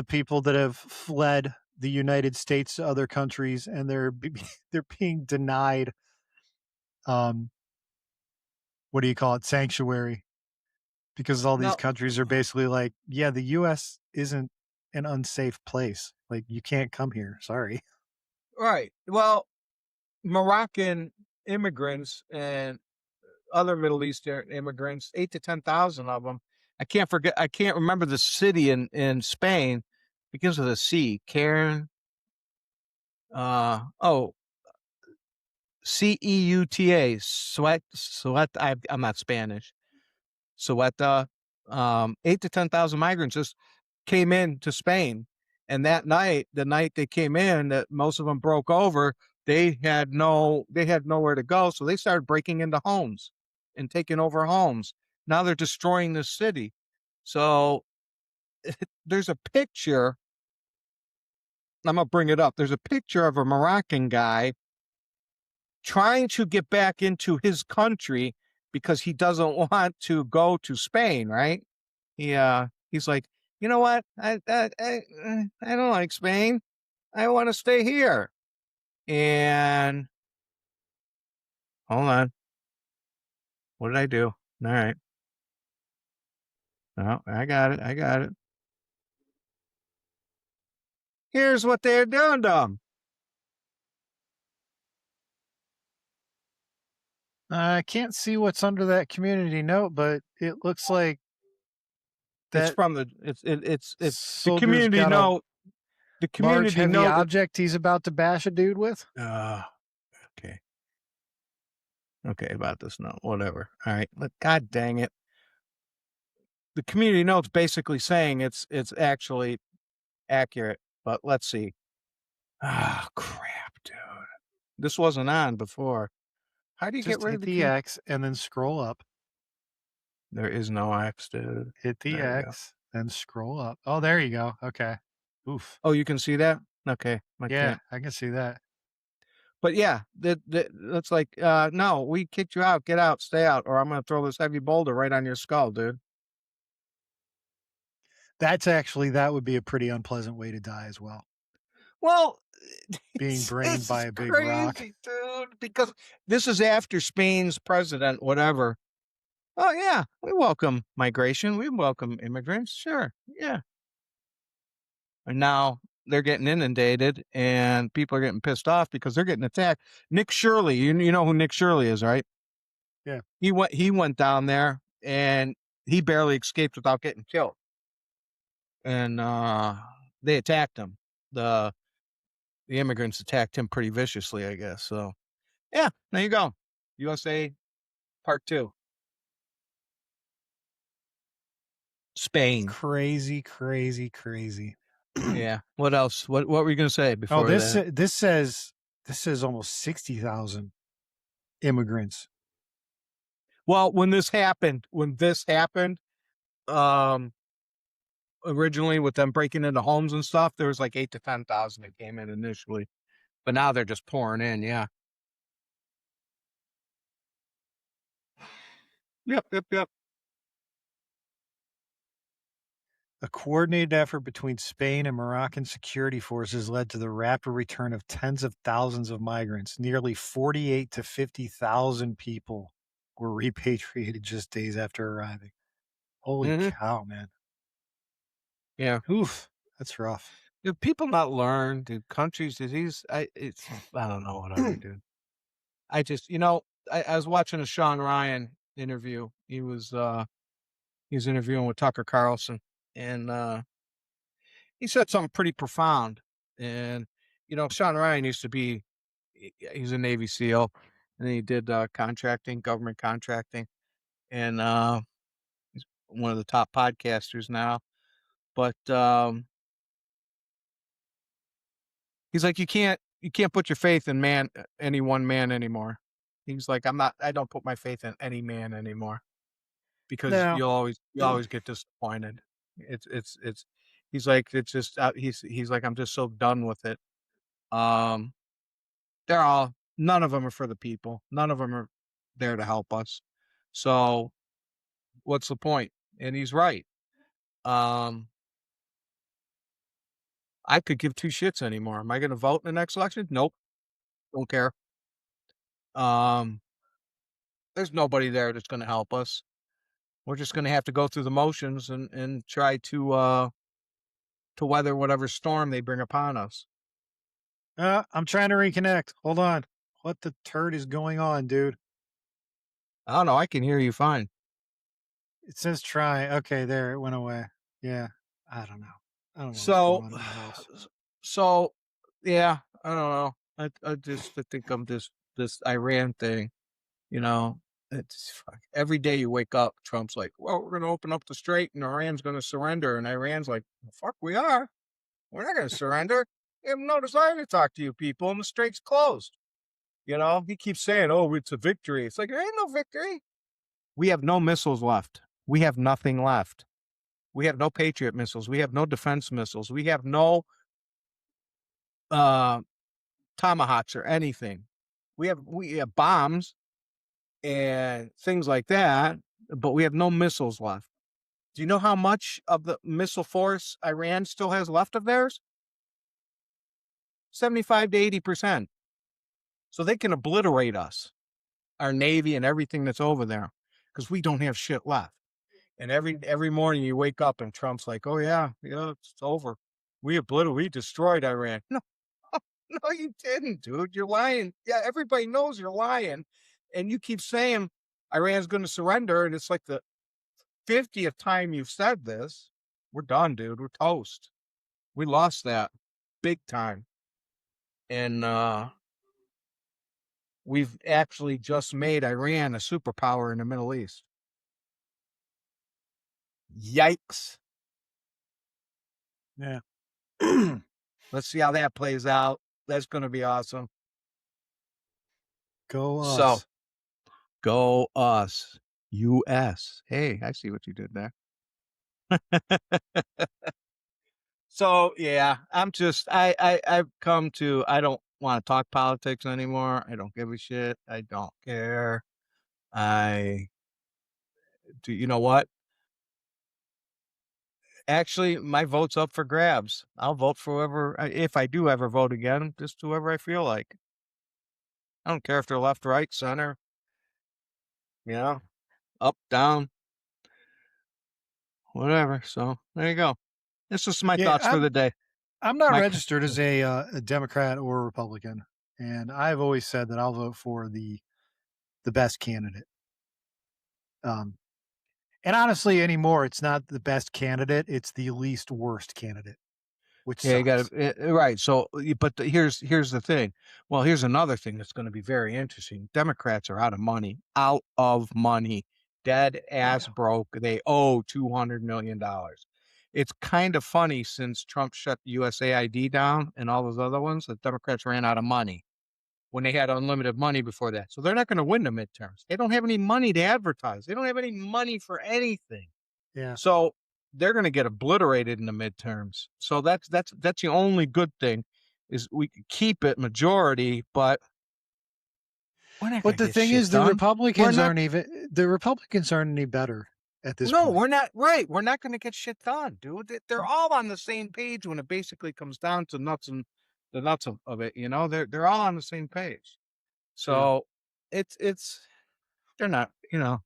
Speaker 1: people that have fled the United States to other countries, and they're being denied what do you call it, sanctuary, because all these
Speaker 2: No.
Speaker 1: countries are basically like, yeah, the U.S. isn't an unsafe place. Like, you can't come here. Sorry.
Speaker 2: Right. Well, Moroccan immigrants and other Middle Eastern immigrants, 8,000 to 10,000 of them. I can't remember the city in Spain. Begins with a C. Cairn. Ceuta. Sweat. I'm not Spanish. Ceuta. 8,000 to 10,000 migrants just came in to Spain, And that night, the night they came in, that most of them broke over, they had nowhere to go, so they started breaking into homes and taking over homes. Now they're destroying the city. So there's a picture. I'm gonna bring it up. There's a picture of a Moroccan guy trying to get back into his country because he doesn't want to go to Spain, right? He's like, you know what? I don't like Spain. I want to stay here. And hold on. What did I do? All right. Oh, I got it. I got it. Here's what they're doing to him.
Speaker 1: I can't see what's under that community note, but it looks like
Speaker 2: It's
Speaker 1: that
Speaker 2: from the it's the
Speaker 1: soldier's
Speaker 2: community
Speaker 1: got a
Speaker 2: note. The
Speaker 1: large,
Speaker 2: community
Speaker 1: heavy
Speaker 2: note.
Speaker 1: object he's about to bash a dude with.
Speaker 2: Okay. Okay, about this note. Whatever. All right. God dang it. The community note's basically saying it's actually accurate, but let's see. Ah, crap, dude. This wasn't on before. How do you
Speaker 1: Just
Speaker 2: get rid
Speaker 1: hit
Speaker 2: of
Speaker 1: the X and then scroll up.
Speaker 2: There is no X, dude.
Speaker 1: Hit the
Speaker 2: There you go.
Speaker 1: X, then scroll up. Oh, there you go. Okay. Oof.
Speaker 2: Oh, you can see that? Okay. I
Speaker 1: Yeah,
Speaker 2: can't.
Speaker 1: I can see that.
Speaker 2: But yeah, that's like, no, we kicked you out. Get out, stay out, or I'm gonna throw this heavy boulder right on your skull, dude.
Speaker 1: That would be a pretty unpleasant way to die as well.
Speaker 2: Well,
Speaker 1: Being brained
Speaker 2: this
Speaker 1: by
Speaker 2: is
Speaker 1: a big rock.
Speaker 2: crazy, dude. Because this is after Spain's president, whatever. Oh yeah, we welcome migration. We welcome immigrants. Sure, yeah. And now they're getting inundated, and people are getting pissed off because they're getting attacked. Nick Shirley, you know who Nick Shirley is, right?
Speaker 1: Yeah.
Speaker 2: He went down there, and he barely escaped without getting killed. And they attacked him. The immigrants attacked him pretty viciously, I guess. So yeah, there you go. USA Part 2. Spain.
Speaker 1: Crazy, crazy, crazy.
Speaker 2: Yeah. What else? What were you gonna say before
Speaker 1: Oh,
Speaker 2: that?
Speaker 1: this says almost 60,000 immigrants.
Speaker 2: Well, when this happened, originally with them breaking into homes and stuff, there was like 8 to 10,000 that came in initially, but now they're just pouring in. Yeah. Yep.
Speaker 1: A coordinated effort between Spain and Moroccan security forces led to the rapid return of tens of thousands of migrants. Nearly 48 to 50,000 people were repatriated just days after arriving. Holy cow, man.
Speaker 2: Yeah.
Speaker 1: Oof. That's rough.
Speaker 2: Do people not learn? Do countries, I don't know, whatever, dude. I just, I was watching a Sean Ryan interview. He was interviewing with Tucker Carlson, and he said something pretty profound. And Sean Ryan used to be, he's a Navy SEAL, and then he did government contracting, and he's one of the top podcasters now. But he's like, you can't put your faith in any one man anymore. He's like, I don't put my faith in any man anymore, because
Speaker 1: No.
Speaker 2: you'll always get disappointed. He's like, it's just, he's like, I'm just so done with it. None of them are for the people. None of them are there to help us. So what's the point? And he's right. I could give two shits anymore. Am I going to vote in the next election? Nope. Don't care. There's nobody there that's going to help us. We're just going to have to go through the motions and try to weather whatever storm they bring upon us.
Speaker 1: I'm trying to reconnect. Hold on. What the turd is going on, dude?
Speaker 2: I don't know. I can hear you fine.
Speaker 1: It says try. Okay, there. It went away. Yeah. I don't know. I don't know.
Speaker 2: So,
Speaker 1: what's going on in my house.
Speaker 2: so yeah, I don't know. I think I'm this Iran thing, it's every day you wake up, Trump's like, well, we're going to open up the strait and Iran's going to surrender. And Iran's like, well, fuck, we are. We're not going to surrender. You have no desire to talk to you people, and the strait's closed. You know, he keeps saying, oh, it's a victory. It's like, there ain't no victory. We have no missiles left. We have nothing left. We have no Patriot missiles. We have no defense missiles. We have no Tomahawks or anything. We have bombs and things like that, but we have no missiles left. Do you know how much of the missile force Iran still has left of theirs? 75 to 80%. So they can obliterate us, our Navy and everything that's over there, because we don't have shit left. And every morning you wake up and Trump's like, oh yeah, it's over. We destroyed Iran. No, no, you didn't, dude. You're lying. Yeah, everybody knows you're lying. And you keep saying Iran's going to surrender, and it's like the 50th time you've said this. We're done, dude. We're toast. We lost that big time. And we've actually just made Iran a superpower in the Middle East. Yikes.
Speaker 1: Yeah.
Speaker 2: Let's see how that plays out. That's going to be awesome.
Speaker 1: Go us.
Speaker 2: So, go us. U.S. Hey, I see what you did there. So, yeah, I've come to, I don't want to talk politics anymore. I don't give a shit. I don't care. You know what? Actually, my vote's up for grabs. I'll vote for whoever, if I do ever vote again, just whoever I feel like. I don't care if they're left, right, center, up, down, whatever. So there you go. This is my thoughts for the day.
Speaker 1: I'm not
Speaker 2: Mike.
Speaker 1: registered as a Democrat or a Republican, and I've always said that I'll vote for the best candidate. And honestly, anymore, it's not the best candidate; it's the least worst candidate. Which
Speaker 2: Yeah, you got
Speaker 1: sucks.
Speaker 2: to right. So, but here's the thing. Well, here's another thing that's going to be very interesting. Democrats are out of money, dead ass broke. They owe $200 million. It's kind of funny since Trump shut USAID down and all those other ones, the Democrats ran out of money when they had unlimited money before that. So they're not going to win the midterms. They don't have any money to advertise. They don't have any money for anything.
Speaker 1: Yeah.
Speaker 2: So they're going to get obliterated in the midterms. So that's the only good thing is we can keep it majority, but we're not.
Speaker 1: But the thing is, the Republicans aren't any better at this point.
Speaker 2: No, we're not. Right. We're not going to get shit done, dude. They're all on the same page when it basically comes down to the nuts of it. They're all on the same page. So it's they're not, the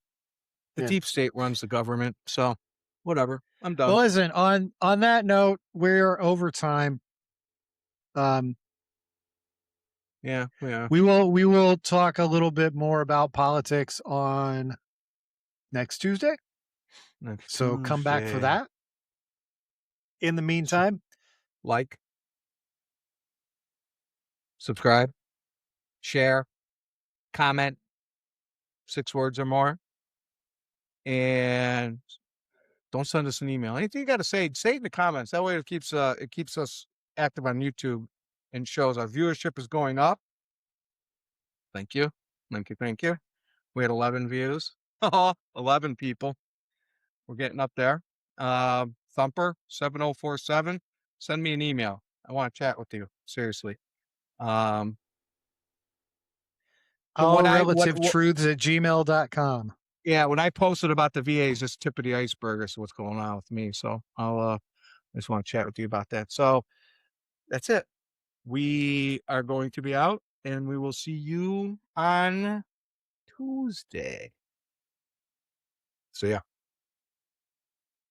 Speaker 2: deep state runs the government. So whatever. I'm done.
Speaker 1: Well, listen, on that note, we're over time.
Speaker 2: Yeah.
Speaker 1: We will talk a little bit more about politics on next Tuesday. So come back for that. In the meantime,
Speaker 2: like, subscribe, share, comment, 6 words or more, and don't send us an email. Anything you got to say it in the comments. That way it keeps us active on YouTube and shows our viewership is going up. Thank you. We had 11 views. 11 people. We're getting up there. Thumper 7047. Send me an email. I want to chat with you. Seriously.
Speaker 1: allrelativetruths@gmail.com.
Speaker 2: Yeah, when I posted about the VA, is just tip of the iceberg as to what's going on with me. So I just want to chat with you about that. So that's it. We are going to be out, and we will see you on Tuesday. See ya.